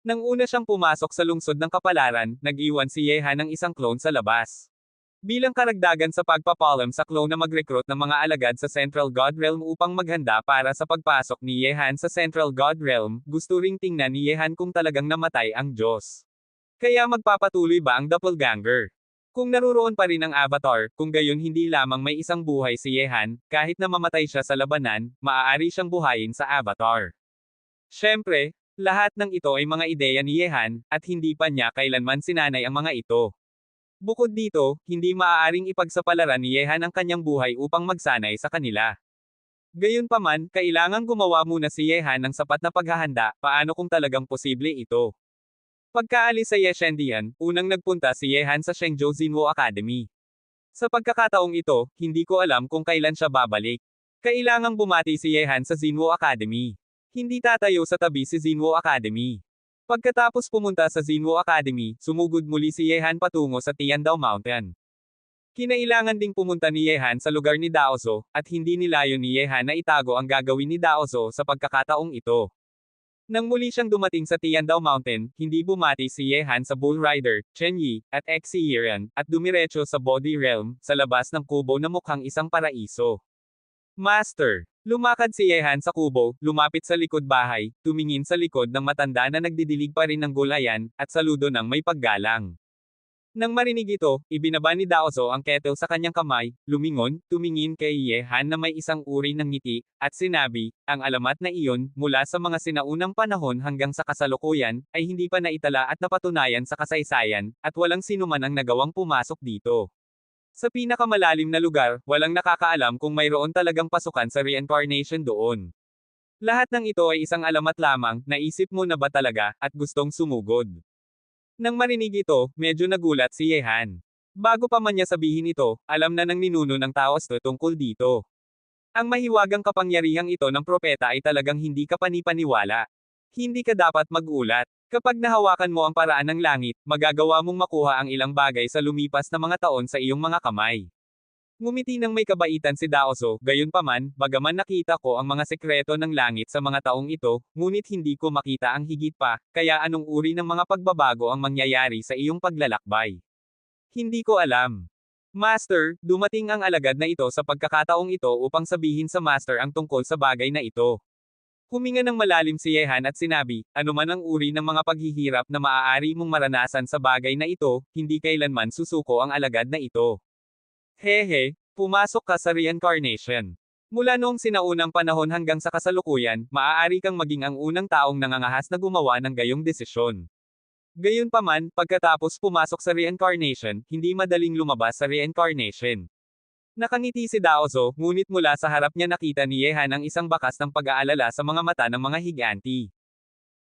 S1: Nang una siyang pumasok sa lungsod ng kapalaran, nag-iwan si Yehan ng isang clone sa labas. Bilang karagdagan sa pagpapalam sa clone na mag-recruit ng mga alagad sa Central God Realm upang maghanda para sa pagpasok ni Yehan sa Central God Realm, gusto ring tingnan ni Yehan kung talagang namatay ang Diyos. Kaya magpapatuloy ba ang doppelganger? Kung naruroon pa rin ang Avatar, kung gayon hindi lamang may isang buhay si Yehan, kahit na mamatay siya sa labanan, maaari siyang buhayin sa Avatar. Siyempre, lahat ng ito ay mga ideya ni Yehan, at hindi pa niya kailanman sinanay ang mga ito. Bukod dito, hindi maaaring ipagsapalaran ni Yehan ang kanyang buhay upang magsanay sa kanila. Gayunpaman, kailangang gumawa muna si Yehan ng sapat na paghahanda, paano kung talagang posible ito. Pagkaalis sa Yeshendian, unang nagpunta si Yehan sa Shenzhou Xinwu Academy. Sa pagkakataong ito, hindi ko alam kung kailan siya babalik. Kailangang bumati si Yehan sa Xinwu Academy. Hindi tatayo sa tabi si Xinwu Academy. Pagkatapos pumunta sa Xinwu Academy, sumugod muli si Yehan patungo sa Tiandao Mountain. Kinailangan ding pumunta ni Yehan sa lugar ni Daozo, at hindi nilayon ni Yehan na itago ang gagawin ni Daozo sa pagkakataong ito. Nang muli siyang dumating sa Tiandao Mountain, hindi bumati si Yehan sa Bull Rider, Chen Yi, at Xi Yiran, at dumiretso sa Body Realm, sa labas ng kubo na mukhang isang paraiso. Master! Lumakad si Yehan sa kubo, lumapit sa likod bahay, tumingin sa likod ng matanda na nagdidilig pa rin ng gulayan, at saludo ng may paggalang. Nang marinig ito, ibinaba ni Daozo ang kettle sa kanyang kamay, lumingon, tumingin kay Yehan na may isang uri ng ngiti, at sinabi, ang alamat na iyon, mula sa mga sinaunang panahon hanggang sa kasalukuyan, ay hindi pa naitala at napatunayan sa kasaysayan, at walang sinuman ang nagawang pumasok dito. Sa pinakamalalim na lugar, walang nakakaalam kung mayroon talagang pasukan sa reincarnation doon. Lahat ng ito ay isang alamat lamang, naisip mo na ba talaga, at gustong sumugod. Nang marinig ito, medyo nagulat si Yehan. Bago pa man niya sabihin ito, alam na ng ninuno ng Taoist tungkol dito. Ang mahiwagang kapangyarihang ito ng propeta ay talagang hindi ka panipaniwala. Hindi ka dapat magulat. Kapag nahawakan mo ang paraan ng langit, magagawa mong makuha ang ilang bagay sa lumipas na mga taon sa iyong mga kamay. Ngumiti ng may kabaitan si Daozo, gayunpaman, bagaman nakita ko ang mga sekreto ng langit sa mga taong ito, ngunit hindi ko makita ang higit pa, kaya anong uri ng mga pagbabago ang mangyayari sa iyong paglalakbay? Hindi ko alam. Master, dumating ang alagad na ito sa pagkakataong ito upang sabihin sa Master ang tungkol sa bagay na ito. Huminga ng malalim si Yehan at sinabi, anuman ang uri ng mga paghihirap na maaari mong maranasan sa bagay na ito, hindi kailanman susuko ang alagad na ito. Hehe, pumasok ka sa reincarnation. Mula noong sinaunang panahon hanggang sa kasalukuyan, maaari kang maging ang unang taong nangangahas na gumawa ng gayong desisyon. Gayunpaman, pagkatapos pumasok sa reincarnation, hindi madaling lumabas sa reincarnation. Nakangiti si Daozo, ngunit mula sa harap niya nakita ni Yehan ang isang bakas ng pag-aalala sa mga mata ng mga higanti.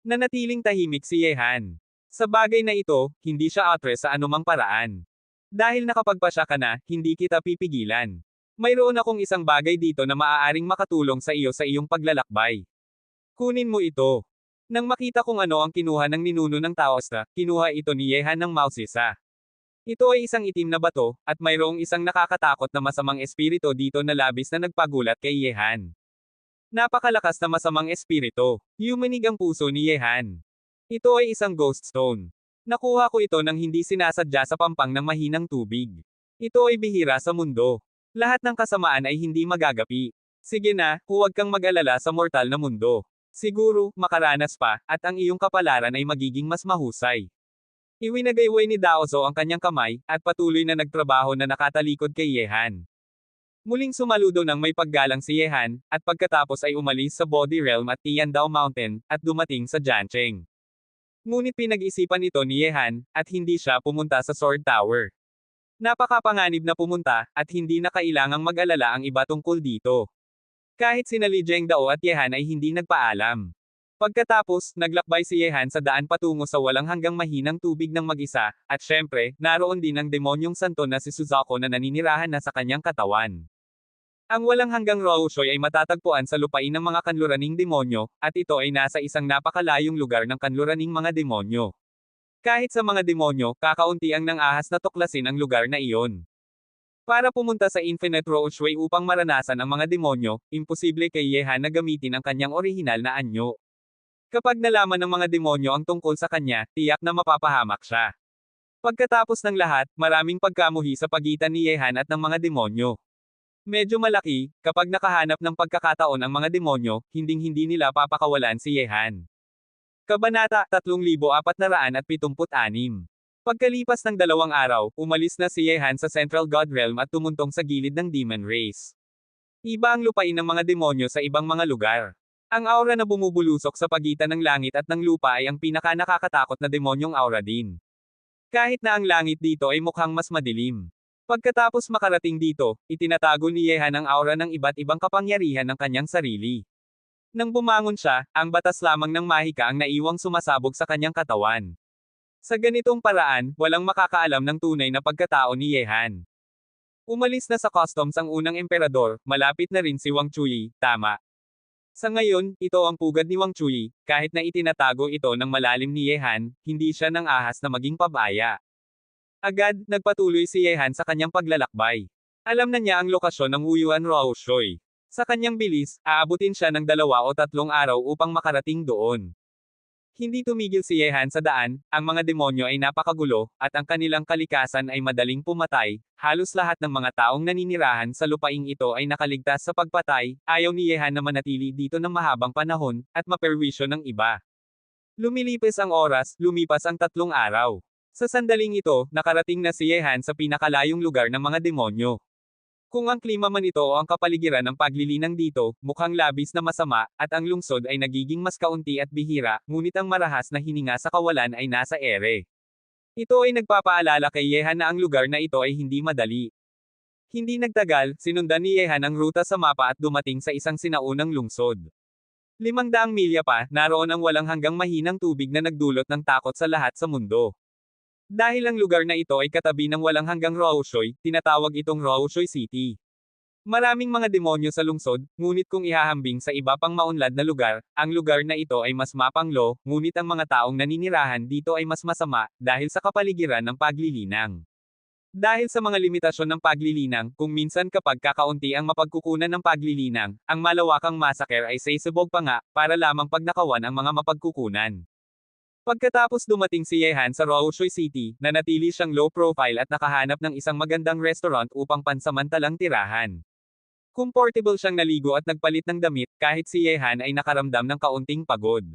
S1: Nanatiling tahimik si Yehan. Sa bagay na ito, hindi siya atres sa anumang paraan. Dahil nakapagpasya ka na, hindi kita pipigilan. Mayroon akong isang bagay dito na maaaring makatulong sa iyo sa iyong paglalakbay. Kunin mo ito. Nang makita kung ano ang kinuha ng ninuno ng Taoista, kinuha ito ni Yehan ng Mausisa. Ito ay isang itim na bato, at mayroong isang nakakatakot na masamang espiritu dito na labis na nagpagulat kay Yehan. Napakalakas na masamang espiritu. Yumanig ang puso ni Yehan. Ito ay isang ghost stone. Nakuha ko ito nang hindi sinasadya sa pampang ng mahinang tubig. Ito ay bihira sa mundo. Lahat ng kasamaan ay hindi magagapi. Sige na, huwag kang mag-alala sa mortal na mundo. Siguro, makaranas pa, at ang iyong kapalaran ay magiging mas mahusay. Iwinagayway ni Daozo ang kanyang kamay, at patuloy na nagtrabaho na nakatalikod kay Yehan. Muling sumaludo ng may paggalang si Yehan, at pagkatapos ay umalis sa Body Realm at Tiandao Mountain, at dumating sa Jiancheng. Ngunit pinag-isipan ito ni Yehan, at hindi siya pumunta sa Sword Tower. Napakapanganib na pumunta, at hindi na kailangang mag-alala ang iba tungkol dito. Kahit sina Li Zhengdao at Yehan ay hindi nagpaalam. Pagkatapos, naglakbay si Yehan sa daan patungo sa walang hanggang mahinang tubig ng mag-isa, at syempre, naroon din ang demonyong santo na si Suzaku na naninirahan na sa kanyang katawan. Ang walang hanggang Roushoy ay matatagpuan sa lupain ng mga kanluraning demonyo, at ito ay nasa isang napakalayong lugar ng kanluraning mga demonyo. Kahit sa mga demonyo, kakaunti ang nang-ahas na tuklasin ang lugar na iyon. Para pumunta sa Infinite Roushoy upang maranasan ang mga demonyo, imposible kay Yehan na gamitin ang kanyang orihinal na anyo. Kapag nalaman ng mga demonyo ang tungkol sa kanya, tiyak na mapapahamak siya. Pagkatapos ng lahat, maraming pagkamuhi sa pagitan ni Yehan at ng mga demonyo. Medyo malaki, kapag nakahanap ng pagkakataon ang mga demonyo, hinding-hindi nila papakawalan si Yehan. Kabanata 3476. Pagkalipas ng 2 araw, umalis na si Yehan sa Central God Realm at tumuntong sa gilid ng Demon Race. Iba ang lupain ng mga demonyo sa ibang mga lugar. Ang aura na bumubulusok sa pagitan ng langit at ng lupa ay ang pinaka-nakakatakot na demonyong aura din. Kahit na ang langit dito ay mukhang mas madilim. Pagkatapos makarating dito, itinatago ni Yehan ang aura ng iba't ibang kapangyarihan ng kanyang sarili. Nang bumangon siya, ang batas lamang ng mahika ang naiwang sumasabog sa kanyang katawan. Sa ganitong paraan, walang makakaalam ng tunay na pagkatao ni Yehan. Umalis na sa customs ang unang emperador, malapit na rin si Wang Chuyi, tama. Sa ngayon, ito ang pugad ni Wang Chuyi, kahit na itinatago ito ng malalim ni Yehan, hindi siya nang ahas na maging pabaya. Agad, nagpatuloy si Yehan sa kanyang paglalakbay. Alam na niya ang lokasyon ng Wuyuan Roushoy. Sa kanyang bilis, aabutin siya ng 2 o 3 araw upang makarating doon. Hindi tumigil si Yehan sa daan, ang mga demonyo ay napakagulo, at ang kanilang kalikasan ay madaling pumatay, halos lahat ng mga taong naninirahan sa lupaing ito ay nakaligtas sa pagpatay, ayaw ni Yehan na manatili dito ng mahabang panahon, at maperwisyo ng iba. Lumilipas ang oras, lumipas ang 3 araw. Sa sandaling ito, nakarating na si Yehan sa pinakalayong lugar ng mga demonyo. Kung ang klima man ito o ang kapaligiran ng paglilinang dito, mukhang labis na masama, at ang lungsod ay nagiging mas kaunti at bihira, ngunit ang marahas na hininga sa kawalan ay nasa ere. Ito ay nagpapaalala kay Yehan na ang lugar na ito ay hindi madali. Hindi nagtagal, sinundan ni Yehan ang ruta sa mapa at dumating sa isang sinaunang lungsod. 500 milya pa, naroon ang walang hanggang mahinang tubig na nagdulot ng takot sa lahat sa mundo. Dahil ang lugar na ito ay katabi ng walang hanggang Raoshoy, tinatawag itong Raoshoy City. Maraming mga demonyo sa lungsod, ngunit kung ihahambing sa iba pang maunlad na lugar, ang lugar na ito ay mas mapanglo, ngunit ang mga taong naninirahan dito ay mas masama, dahil sa kapaligiran ng paglilinang. Dahil sa mga limitasyon ng paglilinang, kung minsan kapag kakaunti ang mapagkukunan ng paglilinang, ang malawakang massacre ay sasabog pa nga, para lamang pagnakawan ang mga mapagkukunan. Pagkatapos dumating si Yehan sa Raoshoy City, nanatili siyang low profile at nakahanap ng isang magandang restaurant upang pansamantalang tirahan. Comfortable siyang naligo at nagpalit ng damit, kahit si Yehan ay nakaramdam ng kaunting pagod.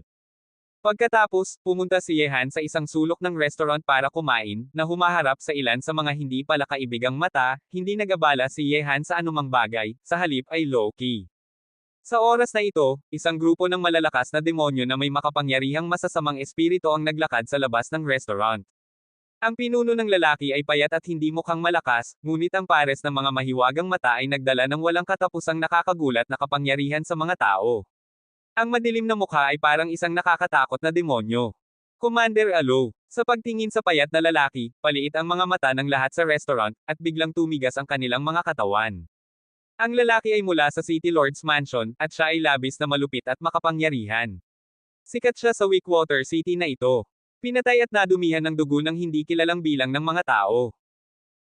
S1: Pagkatapos, pumunta si Yehan sa isang sulok ng restaurant para kumain, na humaharap sa ilan sa mga hindi pala kaibigang mata, hindi nag-abala si Yehan sa anumang bagay, sa halip ay low-key. Sa oras na ito, isang grupo ng malalakas na demonyo na may makapangyarihang masasamang espiritu ang naglakad sa labas ng restaurant. Ang pinuno ng lalaki ay payat at hindi mukhang malakas, ngunit ang pares ng mga mahiwagang mata ay nagdala ng walang katapusang nakakagulat na kapangyarihan sa mga tao. Ang madilim na mukha ay parang isang nakakatakot na demonyo. Commander Alo. Sa pagtingin sa payat na lalaki, paliit ang mga mata ng lahat sa restaurant, at biglang tumigas ang kanilang mga katawan. Ang lalaki ay mula sa City Lord's Mansion, at siya ay labis na malupit at makapangyarihan. Sikat siya sa Weakwater City na ito. Pinatay at nadumihan ng dugo ng hindi kilalang bilang ng mga tao.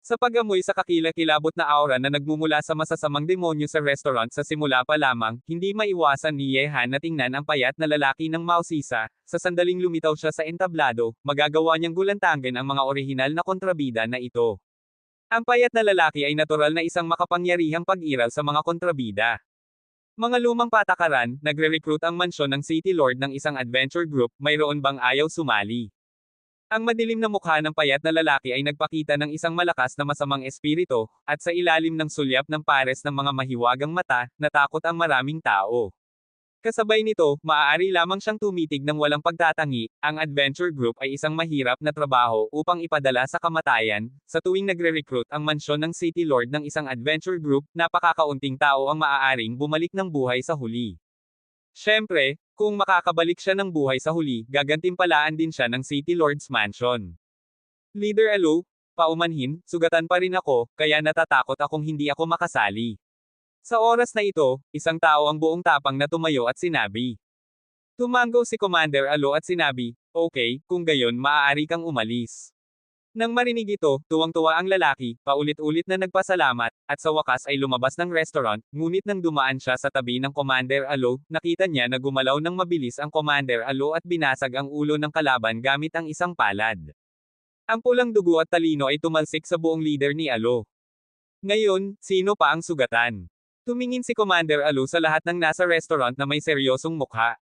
S1: Sa pag-amoy sa kakilakilabot na aura na nagmumula sa masasamang demonyo sa restaurant sa simula pa lamang, hindi maiwasan ni Yehan na tingnan ang payat na lalaki ng mausisa, sa sandaling lumitaw siya sa entablado, magagawa niyang gulantangan ang mga orihinal na kontrabida na ito. Ang payat na lalaki ay natural na isang makapangyarihang pag-iral sa mga kontrabida. Mga lumang patakaran, nagre-recruit ang mansyon ng City Lord ng isang adventure group, mayroon bang ayaw sumali? Ang madilim na mukha ng payat na lalaki ay nagpakita ng isang malakas na masamang espiritu, at sa ilalim ng sulyap ng pares ng mga mahiwagang mata, natakot ang maraming tao. Kasabay nito, maaari lamang siyang tumitig ng walang pagtatangi, ang adventure group ay isang mahirap na trabaho upang ipadala sa kamatayan, sa tuwing nagre-recruit ang mansyon ng City Lord ng isang adventure group, napakakaunting tao ang maaaring bumalik ng buhay sa huli. Siyempre, kung makakabalik siya ng buhay sa huli, gagantimpalaan din siya ng City Lord's Mansion. Leader Alo, paumanhin, sugatan pa rin ako, kaya natatakot akong hindi ako makasali. Sa oras na ito, isang tao ang buong tapang na tumayo at sinabi. Tumango si Commander Alo at sinabi, okay, kung gayon maaari kang umalis. Nang marinig ito, tuwang-tuwa ang lalaki, paulit-ulit na nagpasalamat, at sa wakas ay lumabas ng restaurant, ngunit nang dumaan siya sa tabi ng Commander Alo, nakita niya na gumalaw ng mabilis ang Commander Alo at binasag ang ulo ng kalaban gamit ang isang palad. Ang pulang dugo at talino ay tumalsik sa buong leader ni Alo. Ngayon, sino pa ang sugatan? Tumingin si Commander Alo sa lahat ng nasa restaurant na may seryosong mukha.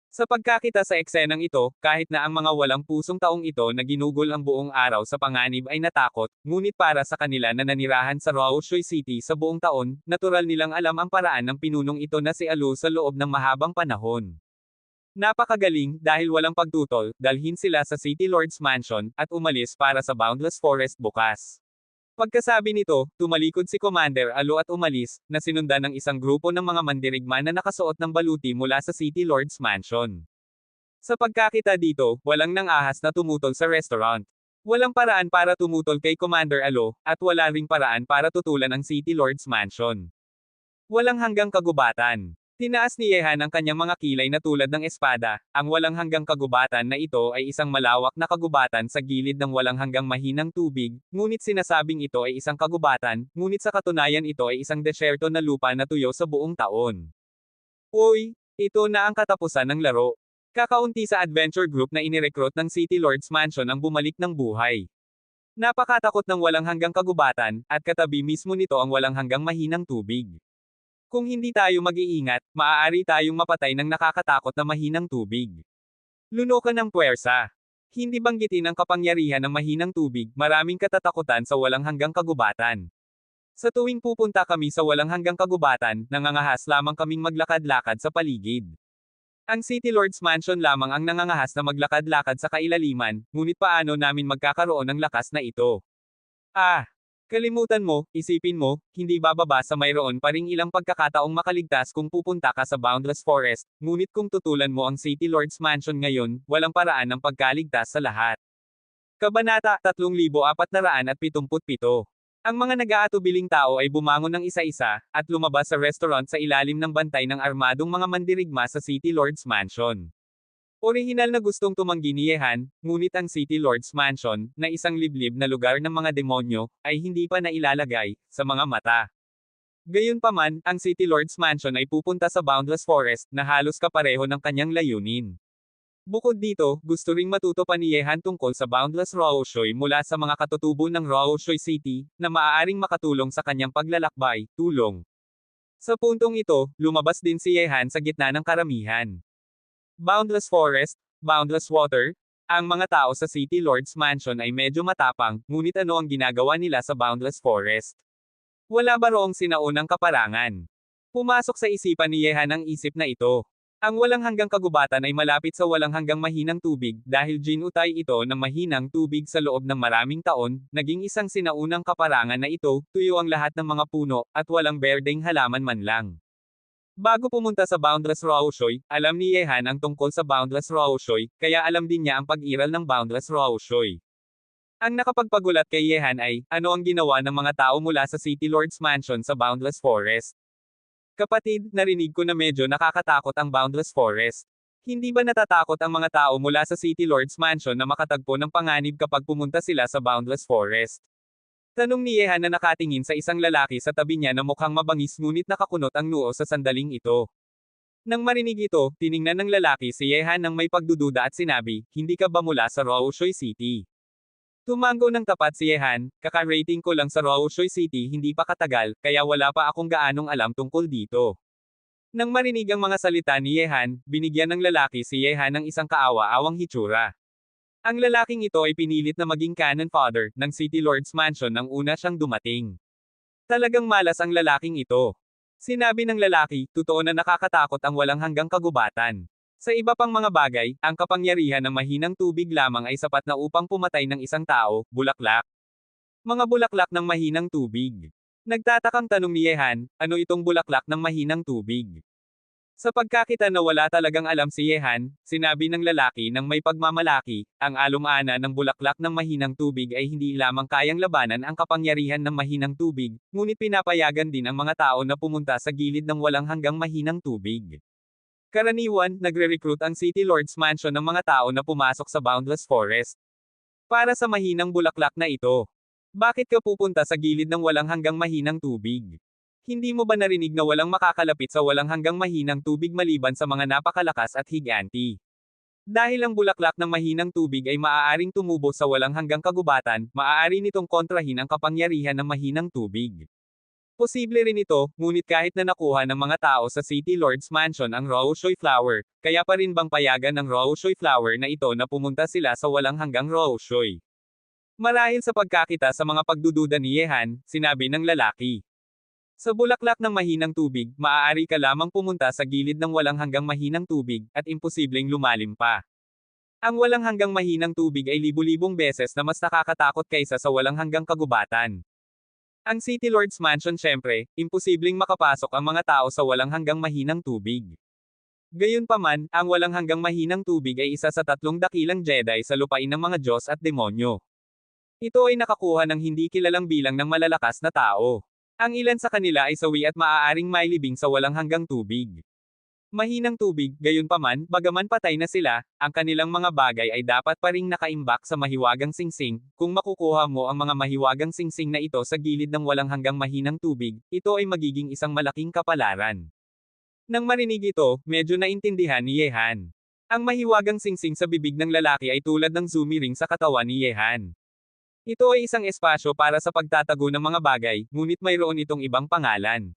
S1: Sa pagkakita sa eksenang ito, kahit na ang mga walang pusong taong ito na ginugol ang buong araw sa panganib ay natakot, ngunit para sa kanila na nanirahan sa Raoshoy City sa buong taon, natural nilang alam ang paraan ng pinunong ito na si Alo sa loob ng mahabang panahon. Napakagaling, dahil walang pagtutol, dalhin sila sa City Lord's Mansion, at umalis para sa Boundless Forest bukas. Pagkasabi nito, tumalikod si Commander Alo at umalis, na sinundan ng isang grupo ng mga mandirigma na nakasuot ng baluti mula sa City Lord's Mansion. Sa pagkakita dito, walang nang-ahas na tumutol sa restaurant. Walang paraan para tumutol kay Commander Alo, at wala ring paraan para tutulan ang City Lord's Mansion. Walang hanggang kagubatan. Tinaas ni Yehan ang kanyang mga kilay na tulad ng espada, ang walang hanggang kagubatan na ito ay isang malawak na kagubatan sa gilid ng walang hanggang mahinang tubig, ngunit sinasabing ito ay isang kagubatan, ngunit sa katunayan ito ay isang desyerto na lupa na tuyo sa buong taon. Uy, ito na ang katapusan ng laro. Kakaunti sa adventure group na inirecruit ng City Lords Mansion ang bumalik ng buhay. Napakatakot ng walang hanggang kagubatan, at katabi mismo nito ang walang hanggang mahinang tubig. Kung hindi tayo mag-iingat, maaari tayong mapatay ng nakakatakot na mahinang tubig. Lunukan ng puwersa. Hindi banggitin ang kapangyarihan ng mahinang tubig, maraming katatakutan sa walang hanggang kagubatan. Sa tuwing pupunta kami sa walang hanggang kagubatan, nangangahas lamang kaming maglakad-lakad sa paligid. Ang City Lords Mansion lamang ang nangangahas na maglakad-lakad sa kailaliman, ngunit paano namin magkakaroon ng lakas na ito? Kalimutan mo, isipin mo, hindi bababa sa mayroon pa ring ilang pagkakataong makaligtas kung pupunta ka sa Boundless Forest, ngunit kung tutulan mo ang City Lords Mansion ngayon, walang paraan ng pagkaligtas sa lahat. Kabanata 3477. Ang mga nag-aatubiling tao ay bumangon ng isa-isa, at lumabas sa restaurant sa ilalim ng bantay ng armadong mga mandirigma sa City Lords Mansion. Orihinal na gustong tumanggi ni Yehan, ngunit ang City Lords Mansion, na isang liblib na lugar ng mga demonyo, ay hindi pa nailalagay sa mga mata. Gayunpaman, ang City Lords Mansion ay pupunta sa Boundless Forest, na halos kapareho ng kanyang layunin. Bukod dito, gusto ring matuto pa ni Yehan tungkol sa Boundless Roushoy mula sa mga katutubo ng Roushoy City, na maaaring makatulong sa kanyang paglalakbay, tulong. Sa puntong ito, lumabas din si Yehan sa gitna ng karamihan. Boundless Forest, Boundless Water, ang mga tao sa City Lords Mansion ay medyo matapang, ngunit ano ang ginagawa nila sa Boundless Forest? Wala ba roong sinaunang kaparangan? Pumasok sa isipan ni Yehan ang isip na ito. Ang walang hanggang kagubatan ay malapit sa walang hanggang mahinang tubig, dahil ginutay ito ng mahinang tubig sa loob ng maraming taon, naging isang sinaunang kaparangan na ito, tuyo ang lahat ng mga puno, at walang berdeng halaman man lang. Bago pumunta sa Boundless Roushoy, alam ni Yehan ang tungkol sa Boundless Roushoy, kaya alam din niya ang pag-iral ng Boundless Roushoy. Ang nakapagpagulat kay Yehan ay, ano ang ginawa ng mga tao mula sa City Lords Mansion sa Boundless Forest? Kapatid, narinig ko na medyo nakakatakot ang Boundless Forest. Hindi ba natatakot ang mga tao mula sa City Lords Mansion na makatagpo ng panganib kapag pumunta sila sa Boundless Forest? Tanong ni Yehan na nakatingin sa isang lalaki sa tabi niya na mukhang mabangis ngunit nakakunot ang noo sa sandaling ito. Nang marinig ito, tiningnan ng lalaki si Yehan ng may pagdududa at sinabi, hindi ka ba mula sa Roushoy City? Tumango ng tapat si Yehan, kaka-rating ko lang sa Roushoy City hindi pa katagal, kaya wala pa akong gaanong alam tungkol dito. Nang marinig ang mga salita ni Yehan, binigyan ng lalaki si Yehan ng isang kaawa-awang hitsura. Ang lalaking ito ay pinilit na maging cannon fodder ng City Lords Mansion nang una siyang dumating. Talagang malas ang lalaking ito. Sinabi ng lalaki, totoo na nakakatakot ang walang hanggang kagubatan. Sa iba pang mga bagay, ang kapangyarihan ng mahinang tubig lamang ay sapat na upang pumatay ng isang tao, bulaklak. Mga bulaklak ng mahinang tubig. Nagtatakang tanong ni Yehan, ano itong bulaklak ng mahinang tubig? Sa pagkakita na wala talagang alam si Yehan, sinabi ng lalaki ng may pagmamalaki, ang alumana ng bulaklak ng mahinang tubig ay hindi lamang kayang labanan ang kapangyarihan ng mahinang tubig, ngunit pinapayagan din ang mga tao na pumunta sa gilid ng walang hanggang mahinang tubig. Karaniwan, nagre-recruit ang City Lords Mansion ng mga tao na pumasok sa Boundless Forest. Para sa mahinang bulaklak na ito. Bakit ka pupunta sa gilid ng walang hanggang mahinang tubig? Hindi mo ba narinig na walang makakalapit sa walang hanggang mahinang tubig maliban sa mga napakalakas at higanti? Dahil ang bulaklak ng mahinang tubig ay maaaring tumubo sa walang hanggang kagubatan, maaari nitong kontrahin ang kapangyarihan ng mahinang tubig. Posible rin ito, ngunit kahit na nakuha ng mga tao sa City Lords Mansion ang Roushoy Flower, kaya pa rin bang payagan ng Roushoy Flower na ito na pumunta sila sa walang hanggang Roushoy? Marahil sa pagkakita sa mga pagdududa ni Yehan, sinabi ng lalaki. Sa bulaklak ng mahinang tubig, maaari ka lamang pumunta sa gilid ng walang hanggang mahinang tubig, at imposibleng lumalim pa. Ang walang hanggang mahinang tubig ay libu-libong beses na mas nakakatakot kaysa sa walang hanggang kagubatan. Ang City Lords Mansion syempre, imposibleng makapasok ang mga tao sa walang hanggang mahinang tubig. Gayunpaman, ang walang hanggang mahinang tubig ay isa sa 3 dakilang Jedi sa lupain ng mga Diyos at demonyo. Ito ay nakakuha ng hindi kilalang bilang ng malalakas na tao. Ang ilan sa kanila ay sawi at maaaring mailibing sa walang hanggang tubig. Mahinang tubig, gayunpaman, bagaman patay na sila, ang kanilang mga bagay ay dapat pa ring nakaimbak sa mahiwagang singsing. Kung makukuha mo ang mga mahiwagang singsing na ito sa gilid ng walang hanggang mahinang tubig, ito ay magiging isang malaking kapalaran. Nang marinig ito, medyo naintindihan ni Yehan. Ang mahiwagang singsing sa bibig ng lalaki ay tulad ng zoomy ring sa katawan ni Yehan. Ito ay isang espasyo para sa pagtatago ng mga bagay, ngunit mayroon itong ibang pangalan.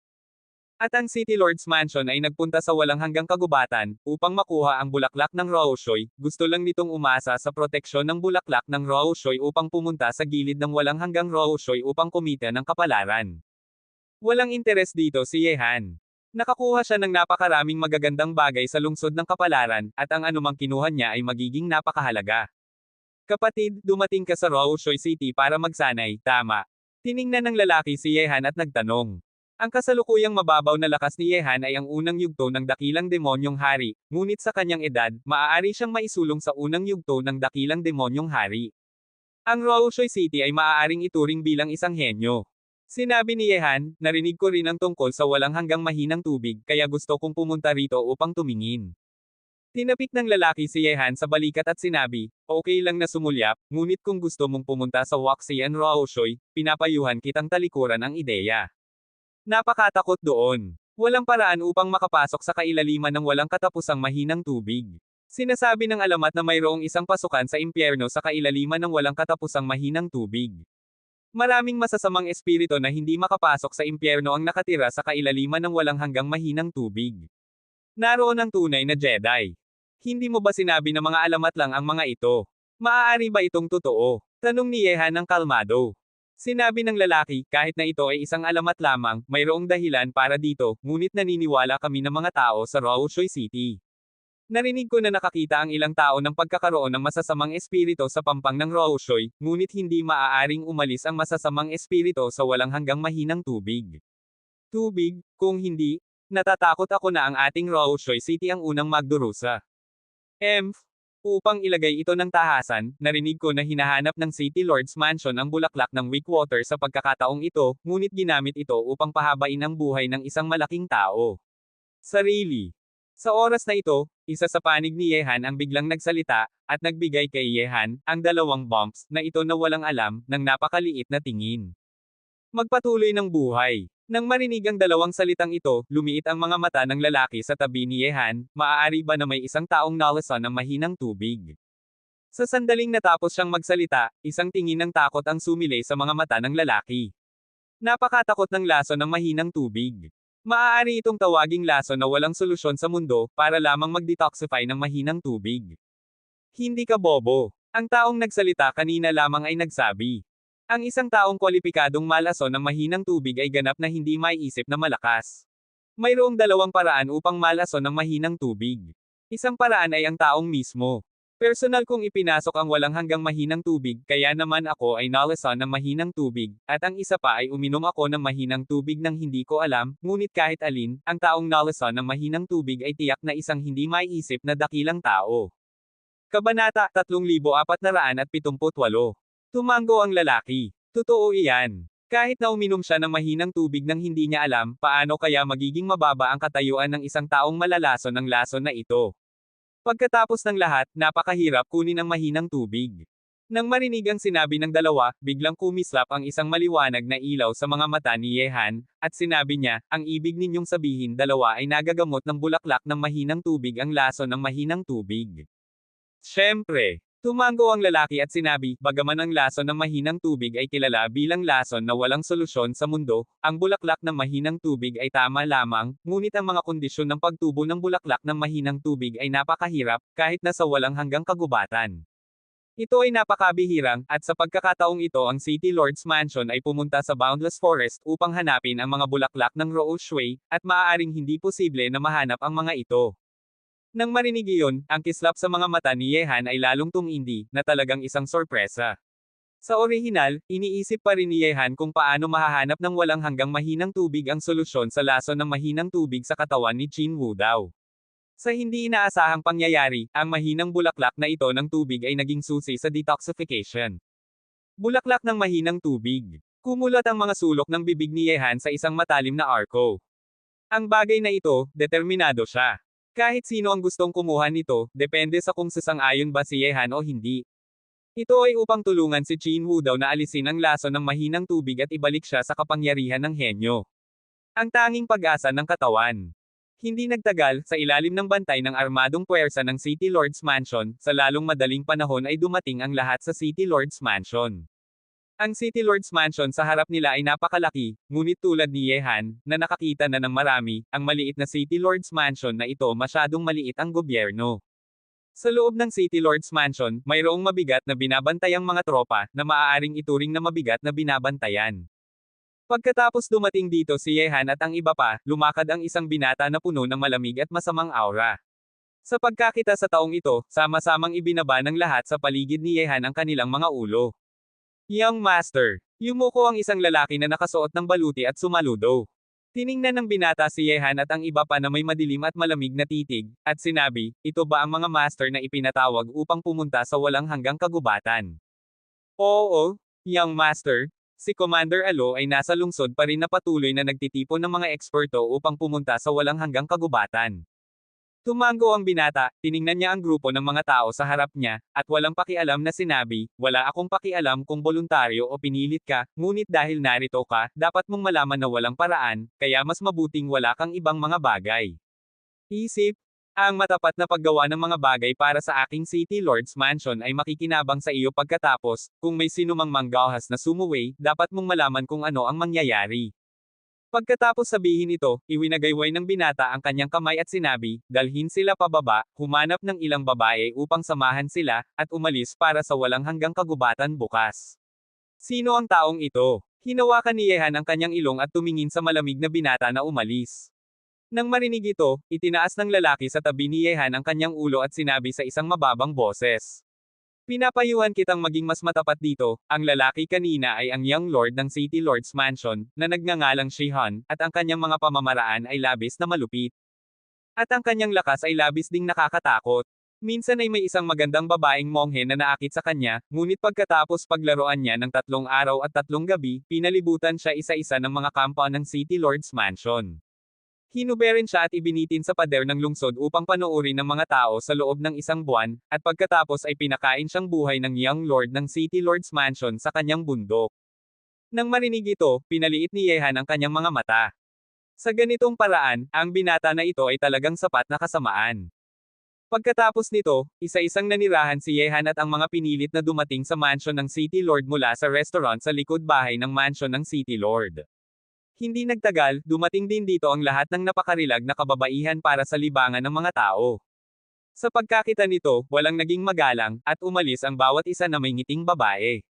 S1: At ang City Lord's Mansion ay nagpunta sa walang hanggang kagubatan, upang makuha ang bulaklak ng Raoshoy. Gusto lang nitong umasa sa proteksyon ng bulaklak ng Raoshoy upang pumunta sa gilid ng walang hanggang Raoshoy upang kumita ng kapalaran. Walang interes dito si Yehan. Nakakuha siya ng napakaraming magagandang bagay sa lungsod ng kapalaran, at ang anumang kinuha niya ay magiging napakahalaga. Kapatid, dumating ka sa Raoshoy City para magsanay, tama. Tiningnan ng lalaki si Yehan at nagtanong. Ang kasalukuyang mababaw na lakas ni Yehan ay ang unang yugto ng dakilang demonyong hari, ngunit sa kanyang edad, maaari siyang maisulong sa unang yugto ng dakilang demonyong hari. Ang Raoshoy City ay maaaring ituring bilang isang henyo. Sinabi ni Yehan, narinig ko rin ang tungkol sa walang hanggang mahinang tubig, kaya gusto kong pumunta rito upang tumingin. Tinapik ng lalaki si Yehan sa balikat at sinabi, okay lang na sumulyap, ngunit kung gusto mong pumunta sa Waxian Raoshoy, pinapayuhan kitang talikuran ang ideya. Napakatakot doon. Walang paraan upang makapasok sa kailaliman ng walang katapusang mahinang tubig. Sinasabi ng alamat na mayroong isang pasukan sa impyerno sa kailaliman ng walang katapusang mahinang tubig. Maraming masasamang espiritu na hindi makapasok sa impyerno ang nakatira sa kailaliman ng walang hanggang mahinang tubig. Naroon ang tunay na Jedi. Hindi mo ba sinabi na mga alamat lang ang mga ito? Maaari ba itong totoo? Tanong ni Yehan ng kalmado. Sinabi ng lalaki, kahit na ito ay isang alamat lamang, mayroong dahilan para dito, ngunit naniniwala kami ng mga tao sa Raoshoy City. Narinig ko na nakakita ang ilang tao ng pagkakaroon ng masasamang espiritu sa pampang ng Raoshoy, ngunit hindi maaaring umalis ang masasamang espiritu sa walang hanggang mahinang tubig. Tubig, kung hindi, natatakot ako na ang ating Raoshoy City ang unang magdurusa. Upang ilagay ito ng tahasan, narinig ko na hinahanap ng City Lord's Mansion ang bulaklak ng Wickwater sa pagkakataong ito, ngunit ginamit ito upang pahabain ang buhay ng isang malaking tao. Sarili. Sa oras na ito, isa sa panig ni Yehan ang biglang nagsalita, at nagbigay kay Yehan, ang dalawang bumps, na ito na walang alam, ng napakaliit na tingin. Magpatuloy ng buhay. Nang marinig ang dalawang salitang ito, lumiit ang mga mata ng lalaki sa tabi ni Yehan, maaari ba na may isang taong nalasan ng mahinang tubig? Sa sandaling natapos siyang magsalita, isang tingin ng takot ang sumilay sa mga mata ng lalaki. Napakatakot ng lason ng mahinang tubig. Maaari itong tawaging lason na walang solusyon sa mundo, para lamang mag-detoxify ng mahinang tubig. Hindi ka bobo. Ang taong nagsalita kanina lamang ay nagsabi. Ang isang taong kwalipikadong malason ng mahinang tubig ay ganap na hindi maiisip na malakas. Mayroong dalawang paraan upang malason ng mahinang tubig. Isang paraan ay ang taong mismo. Personal kong ipinasok ang walang hanggang mahinang tubig, kaya naman ako ay nalason ng mahinang tubig, at ang isa pa ay uminom ako ng mahinang tubig ng hindi ko alam, ngunit kahit alin, ang taong nalason ng mahinang tubig ay tiyak na isang hindi maiisip na dakilang tao. Kabanata 3478. Tumango ang lalaki. Totoo iyan. Kahit na uminom siya ng mahinang tubig nang hindi niya alam, paano kaya magiging mababa ang katayuan ng isang taong malalason ng lason na ito? Pagkatapos ng lahat, napakahirap kunin ang mahinang tubig. Nang marinig ang sinabi ng dalawa, biglang kumislap ang isang maliwanag na ilaw sa mga mata ni Yehan, at sinabi niya, ang ibig ninyong sabihin dalawa ay nagagamot ng bulaklak ng mahinang tubig ang lason ng mahinang tubig. Siyempre. Tumango ang lalaki at sinabi, bagaman ang lason ng mahinang tubig ay kilala bilang lason na walang solusyon sa mundo, ang bulaklak ng mahinang tubig ay tama lamang, ngunit ang mga kondisyon ng pagtubo ng bulaklak ng mahinang tubig ay napakahirap, kahit na sa walang hanggang kagubatan. Ito ay napakabihirang, at sa pagkakataong ito ang City Lord's Mansion ay pumunta sa Boundless Forest upang hanapin ang mga bulaklak ng Raoshoy, at maaaring hindi posible na mahanap ang mga ito. Nang marinig iyon, ang kislap sa mga mata ni Yehan ay lalong tumindi, na talagang isang sorpresa. Sa orihinal, iniisip pa rin ni Yehan kung paano mahahanap ng walang hanggang mahinang tubig ang solusyon sa lason ng mahinang tubig sa katawan ni Qin Wu Dao. Sa hindi inaasahang pangyayari, ang mahinang bulaklak na ito ng tubig ay naging susi sa detoxification. Bulaklak ng mahinang tubig. Kumulat ang mga sulok ng bibig ni Yehan sa isang matalim na arko. Ang bagay na ito, determinado siya. Kahit sino ang gustong kumuha nito, depende sa kung sasang-ayon ba si Yehan o hindi. Ito ay upang tulungan si Qin Wu Dao na alisin ang lason ng mahinang tubig at ibalik siya sa kapangyarihan ng henyo. Ang tanging pag-asa ng katawan. Hindi nagtagal, sa ilalim ng bantay ng armadong puwersa ng City Lord's Mansion, sa lalong madaling panahon ay dumating ang lahat sa City Lord's Mansion. Ang City Lord's Mansion sa harap nila ay napakalaki, ngunit tulad ni Yehan, na nakakita na ng marami, ang maliit na City Lord's Mansion na ito masyadong maliit ang gobyerno. Sa loob ng City Lord's Mansion, mayroong mabigat na binabantayang mga tropa, na maaaring ituring na mabigat na binabantayan. Pagkatapos dumating dito si Yehan at ang iba pa, lumakad ang isang binata na puno ng malamig at masamang aura. Sa pagkakita sa taong ito, sama-samang ibinaba ng lahat sa paligid ni Yehan ang kanilang mga ulo. Young Master. Yumuko ang isang lalaki na nakasuot ng baluti at sumaludo. Tiningnan ng binata si Yehan at ang iba pa na may madilim at malamig na titig, at sinabi, ito ba ang mga master na ipinatawag upang pumunta sa walang hanggang kagubatan? Oo, Young Master. Si Commander Alo ay nasa lungsod pa rin na patuloy na nagtitipon ng mga eksperto upang pumunta sa walang hanggang kagubatan. Tumango ang binata, tiningnan niya ang grupo ng mga tao sa harap niya, at walang pakialam na sinabi, wala akong pakialam kung voluntaryo o pinilit ka, ngunit dahil narito ka, dapat mong malaman na walang paraan, kaya mas mabuting wala kang ibang mga bagay. Isip, ang matapat na paggawa ng mga bagay para sa aking City Lord's Mansion ay makikinabang sa iyo pagkatapos, kung may sinumang manggahas na sumuway, dapat mong malaman kung ano ang mangyayari. Pagkatapos sabihin ito, iwinagayway ng binata ang kanyang kamay at sinabi, dalhin sila pababa, humanap ng ilang babae upang samahan sila, at umalis para sa walang hanggang kagubatan bukas. Sino ang taong ito? Hinawakan ni Yehan ang kanyang ilong at tumingin sa malamig na binata na umalis. Nang marinig ito, itinaas ng lalaki sa tabi ni Yehan ang kanyang ulo at sinabi sa isang mababang boses. Pinapayuhan kitang maging mas matapat dito, ang lalaki kanina ay ang Young Lord ng City Lord's Mansion, na nagngangalang Shihan, at ang kanyang mga pamamaraan ay labis na malupit. At ang kanyang lakas ay labis ding nakakatakot. Minsan ay may isang magandang babaeng monghe na naakit sa kanya, ngunit pagkatapos paglaruan niya ng 3 araw at 3 gabi, pinalibutan siya isa-isa ng mga kampa ng City Lord's Mansion. Hinuberin siya at ibinitin sa pader ng lungsod upang panoorin ng mga tao sa loob ng 1 buwan, at pagkatapos ay pinakain siyang buhay ng Young Lord ng City Lord's Mansion sa kanyang bundok. Nang marinig ito, pinaliit ni Yehan ang kanyang mga mata. Sa ganitong paraan, ang binata na ito ay talagang sapat na kasamaan. Pagkatapos nito, isa-isang nanirahan si Yehan at ang mga pinilit na dumating sa mansion ng City Lord mula sa restaurant sa likod bahay ng mansion ng City Lord. Hindi nagtagal, dumating din dito ang lahat ng napakarilag na kababaihan para sa libangan ng mga tao. Sa pagkakita nito, walang naging magalang, at umalis ang bawat isa na may ngiting babae.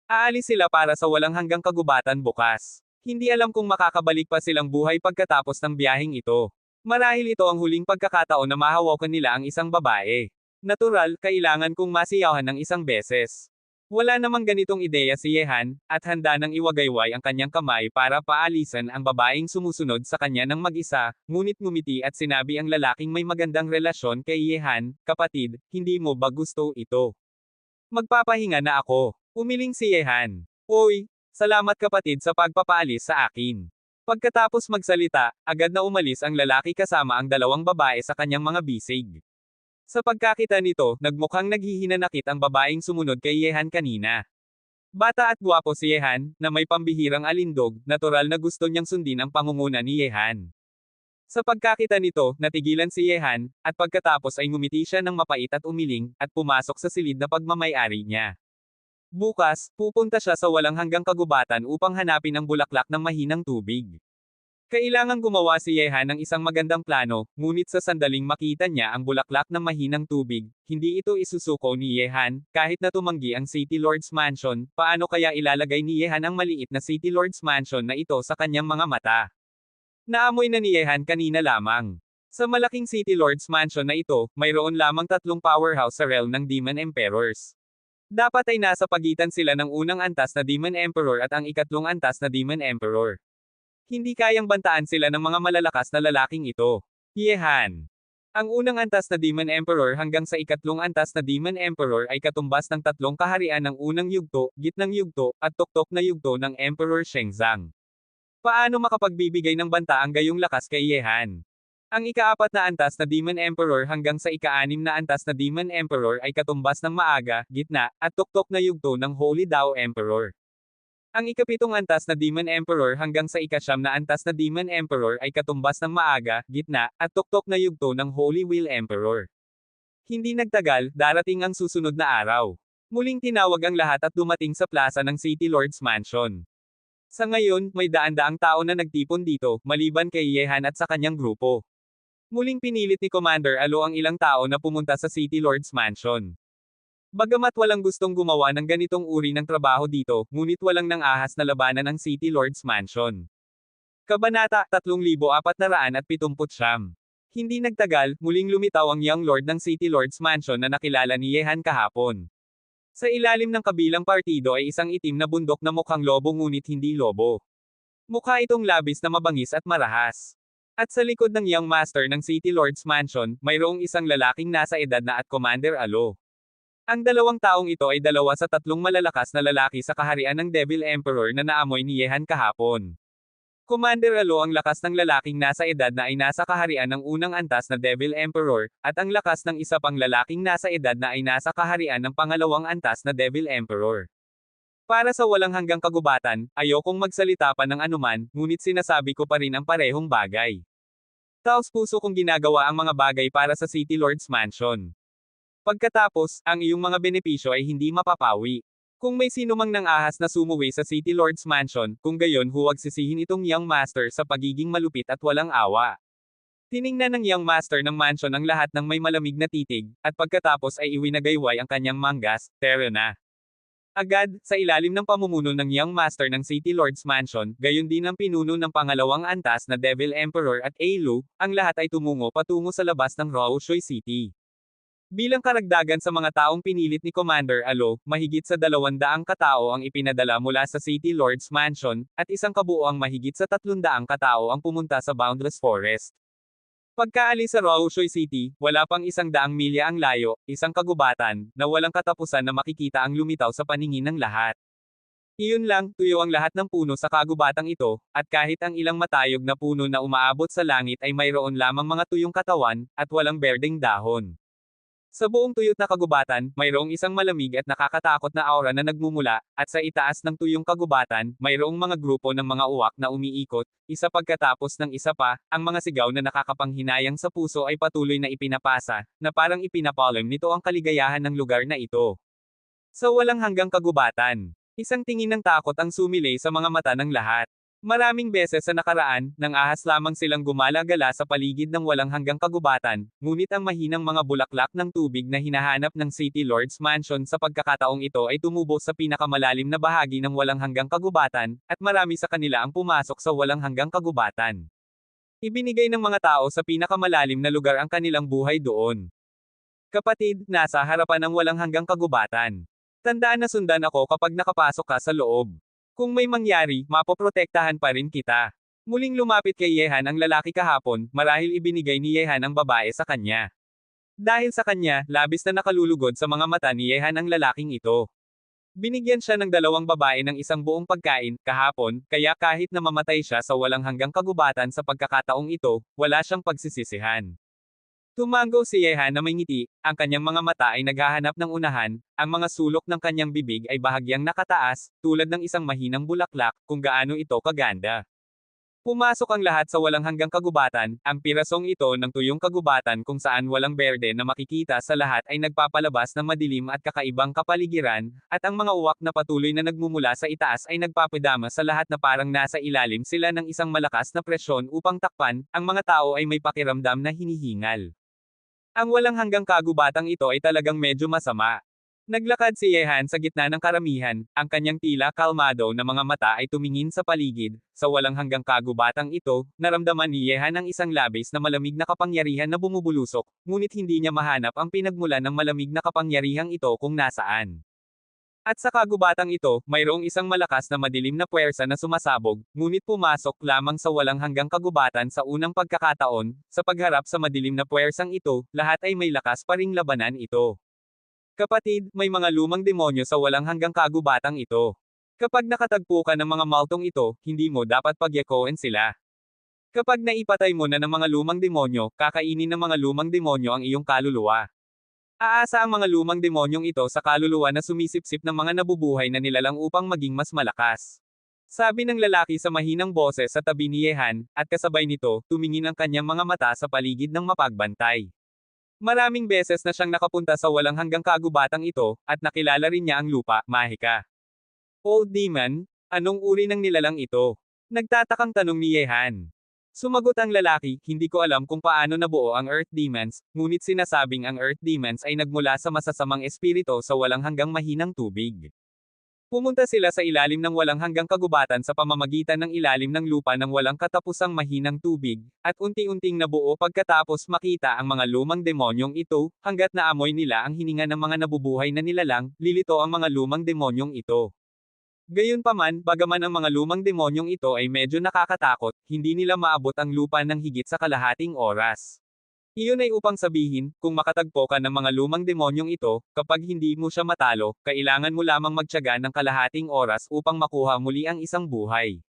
S1: Aalis sila para sa walang hanggang kagubatan bukas. Hindi alam kung makakabalik pa silang buhay pagkatapos ng biyaheng ito. Marahil ito ang huling pagkakataon na mahawakan nila ang isang babae. Natural, kailangan kong masiyahan ng isang beses. Wala namang ganitong ideya si Yehan, at handa nang iwagayway ang kanyang kamay para paalisan ang babaeng sumusunod sa kanya ng mag-isa, ngunit ngumiti at sinabi ang lalaking may magandang relasyon kay Yehan, kapatid, hindi mo ba gusto ito? Magpapahinga na ako. Umiling si Yehan. Oy, salamat kapatid sa pagpapaalis sa akin. Pagkatapos magsalita, agad na umalis ang lalaki kasama ang 2 babae sa kanyang mga bisig. Sa pagkakita nito, nagmukhang naghihinanakit ang babaeng sumunod kay Yehan kanina. Bata at gwapo si Yehan, na may pambihirang alindog, natural na gusto niyang sundin ang pangunguna ni Yehan. Sa pagkakita nito, natigilan si Yehan, at pagkatapos ay ngumiti siya ng mapait at umiling, at pumasok sa silid na pagmamay-ari niya. Bukas, pupunta siya sa walang hanggang kagubatan upang hanapin ang bulaklak ng mahinang tubig. Kailangang gumawa si Yehan ng isang magandang plano, ngunit sa sandaling makita niya ang bulaklak ng mahinang tubig, hindi ito isusuko ni Yehan, kahit na tumanggi ang City Lord's Mansion, paano kaya ilalagay ni Yehan ang maliit na City Lord's Mansion na ito sa kanyang mga mata? Naamoy na ni Yehan kanina lamang. Sa malaking City Lord's Mansion na ito, mayroon lamang 3 powerhouse sa realm ng Demon Emperors. Dapat ay nasa pagitan sila ng unang antas na Demon Emperor at ang 2nd antas na Demon Emperor. Hindi kayang bantaan sila ng mga malalakas na lalaking ito. Yehan. Ang unang antas na Demon Emperor hanggang sa 2nd antas na Demon Emperor ay katumbas ng 3 kaharian ng unang yugto, gitnang yugto, at tuktok na yugto ng Emperor Shenzang. Paano makapagbibigay ng banta ang gayong lakas kay Yehan? Ang ika-4 na antas na Demon Emperor hanggang sa ika-6 na antas na Demon Emperor ay katumbas ng maaga, gitna, at tuktok na yugto ng Holy Dao Emperor. Ang ikapitong antas na Demon Emperor hanggang sa ikasyam na antas na Demon Emperor ay katumbas ng maaga, gitna, at tuktok na yugto ng Holy Wheel Emperor. Hindi nagtagal, darating ang susunod na araw. Muling tinawag ang lahat at dumating sa plaza ng City Lord's Mansion. Sa ngayon, may daan-daang tao na nagtipon dito, maliban kay Yehan at sa kanyang grupo. Muling pinilit ni Commander Alo ang ilang tao na pumunta sa City Lord's Mansion. Bagamat walang gustong gumawa ng ganitong uri ng trabaho dito, ngunit walang nang ahas na labanan ang City Lord's Mansion. Kabanata 3479. Hindi nagtagal, muling lumitaw ang Young Lord ng City Lord's Mansion na nakilala ni Yehan kahapon. Sa ilalim ng kabilang partido ay isang itim na bundok na mukhang lobo ngunit hindi lobo. Mukha itong labis na mabangis at marahas. At sa likod ng Young Master ng City Lord's Mansion, mayroong isang lalaking nasa edad na at Commander Alo. Ang dalawang taong ito ay dalawa sa tatlong malalakas na lalaki sa kaharian ng Devil Emperor na naamoy ni Yehan kahapon. Commander Alo ang lakas ng lalaking nasa edad na ay nasa kaharian ng unang antas na Devil Emperor, at ang lakas ng isa pang lalaking nasa edad na ay nasa kaharian ng pangalawang antas na Devil Emperor. Para sa walang hanggang kagubatan, ayokong magsalita pa ng anuman, ngunit sinasabi ko pa rin ang parehong bagay. Taos puso kong ginagawa ang mga bagay para sa City Lord's Mansion. Pagkatapos, ang iyong mga benepisyo ay hindi mapapawi. Kung may sino mang nang ahas na sumuwi sa City Lord's Mansion, kung gayon huwag sisihin itong Young Master sa pagiging malupit at walang awa. Tiningnan ng Young Master ng mansion ang lahat ng may malamig na titig, at pagkatapos ay iwinagayway ang kanyang manggas, tera na. Agad, sa ilalim ng pamumuno ng Young Master ng City Lord's Mansion, gayon din ang pinuno ng pangalawang antas na Devil Emperor at Ailu, ang lahat ay tumungo patungo sa labas ng Raoshui City. Bilang karagdagan sa mga taong pinilit ni Commander Alo, mahigit sa 200 katao ang ipinadala mula sa City Lord's Mansion, at isang kabuoang mahigit sa 300 katao ang pumunta sa Boundless Forest. Pagkaalis sa Raoshui City, wala pang 100 milya ang layo, isang kagubatan, na walang katapusan na makikita ang lumitaw sa paningin ng lahat. Iyon lang, tuyo ang lahat ng puno sa kagubatang ito, at kahit ang ilang matayog na puno na umaabot sa langit ay mayroon lamang mga tuyong katawan, at walang berdeng dahon. Sa buong tuyot na kagubatan, mayroong isang malamig at nakakatakot na aura na nagmumula, at sa itaas ng tuyong kagubatan, mayroong mga grupo ng mga uwak na umiikot, isa pagkatapos ng isa pa, ang mga sigaw na nakakapanghinayang sa puso ay patuloy na ipinapasa, na parang ipinapalam nito ang kaligayahan ng lugar na ito. Sa walang hanggang kagubatan, isang tingin ng takot ang sumilay sa mga mata ng lahat. Maraming beses sa nakaraan, nang ahas lamang silang gumala-gala sa paligid ng walang hanggang kagubatan, ngunit ang mahinang mga bulaklak ng tubig na hinahanap ng City Lord's Mansion sa pagkakataong ito ay tumubo sa pinakamalalim na bahagi ng walang hanggang kagubatan, at marami sa kanila ang pumasok sa walang hanggang kagubatan. Ibinigay ng mga tao sa pinakamalalim na lugar ang kanilang buhay doon. Kapatid, nasa harapan ng walang hanggang kagubatan. Tandaan na sundan ako kapag nakapasok ka sa loob. Kung may mangyari, mapoprotektahan pa rin kita. Muling lumapit kay Yehan ang lalaki kahapon, marahil ibinigay ni Yehan ang babae sa kanya. Dahil sa kanya, labis na nakalulugod sa mga mata ni Yehan ang lalaking ito. Binigyan siya ng 2 babae ng isang buong pagkain, kahapon, kaya kahit na mamatay siya sa walang hanggang kagubatan sa pagkakataong ito, wala siyang pagsisisihan. Tumango si Yehan na may ngiti, ang kanyang mga mata ay naghahanap ng unahan, ang mga sulok ng kanyang bibig ay bahagyang nakataas, tulad ng isang mahinang bulaklak, kung gaano ito kaganda. Pumasok ang lahat sa walang hanggang kagubatan, ang pirasong ito ng tuyong kagubatan kung saan walang berde na makikita sa lahat ay nagpapalabas ng madilim at kakaibang kapaligiran, at ang mga uwak na patuloy na nagmumula sa itaas ay nagpapadama sa lahat na parang nasa ilalim sila ng isang malakas na presyon upang takpan, ang mga tao ay may pakiramdam na hinihingal. Ang walang hanggang kagubatang ito ay talagang medyo masama. Naglakad si Yehan sa gitna ng karamihan, ang kanyang tila kalmado na mga mata ay tumingin sa paligid, sa walang hanggang kagubatang ito, naramdaman ni Yehan ang isang labis na malamig na kapangyarihan na bumubulusok, ngunit hindi niya mahanap ang pinagmulan ng malamig na kapangyarihang ito kung nasaan. At sa kagubatang ito, mayroong isang malakas na madilim na puwersa na sumasabog, ngunit pumasok lamang sa walang hanggang kagubatan sa unang pagkakataon, sa pagharap sa madilim na puwersang ito, lahat ay may lakas pa ring labanan ito. Kapatid, may mga lumang demonyo sa walang hanggang kagubatang ito. Kapag nakatagpo ka ng mga multong ito, hindi mo dapat pagyakoin sila. Kapag naipatay mo na ng mga lumang demonyo, kakainin ng mga lumang demonyo ang iyong kaluluwa. Aasa ang mga lumang demonyong ito sa kaluluwa na sumisipsip ng mga nabubuhay na nilalang upang maging mas malakas. Sabi ng lalaki sa mahinang boses sa tabi ni Yehan, at kasabay nito, tumingin ang kanyang mga mata sa paligid ng mapagbantay. Maraming beses na siyang nakapunta sa walang hanggang kagubatang ito, at nakilala rin niya ang lupa, mahika. Old Demon, anong uri ng nilalang ito? Nagtatakang tanong ni Yehan. Sumagot ang lalaki, hindi ko alam kung paano nabuo ang Earth Demons, ngunit sinasabing ang Earth Demons ay nagmula sa masasamang espiritu sa walang hanggang mahinang tubig. Pumunta sila sa ilalim ng walang hanggang kagubatan sa pamamagitan ng ilalim ng lupa ng walang katapusang mahinang tubig, at unti-unting nabuo pagkatapos makita ang mga lumang demonyong ito, hanggat naamoy nila ang hininga ng mga nabubuhay na nilalang, lilito ang mga lumang demonyong ito. Gayunpaman, bagaman ang mga lumang demonyong ito ay medyo nakakatakot, hindi nila maabot ang lupa ng higit sa kalahating oras. Iyon ay upang sabihin, kung makatagpo ka ng mga lumang demonyong ito, kapag hindi mo siya matalo, kailangan mo lamang magtiyaga ng kalahating oras upang makuha muli ang isang buhay.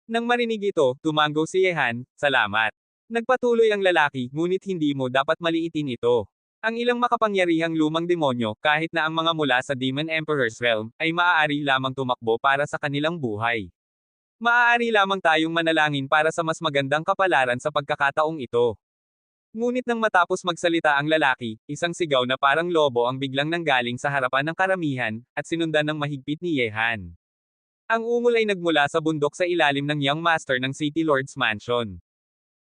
S1: Nang marinig ito, tumango si Yehan, salamat. Nagpatuloy ang lalaki, ngunit hindi mo dapat maliitin ito. Ang ilang makapangyarihang lumang demonyo, kahit na ang mga mula sa Demon Emperor's Realm, ay maaari lamang tumakbo para sa kanilang buhay. Maaari lamang tayong manalangin para sa mas magandang kapalaran sa pagkakataong ito. Ngunit nang matapos magsalita ang lalaki, isang sigaw na parang lobo ang biglang nanggaling sa harapan ng karamihan, at sinundan ng mahigpit ni Yehan. Ang ungol ay nagmula sa bundok sa ilalim ng Young Master ng City Lord's Mansion.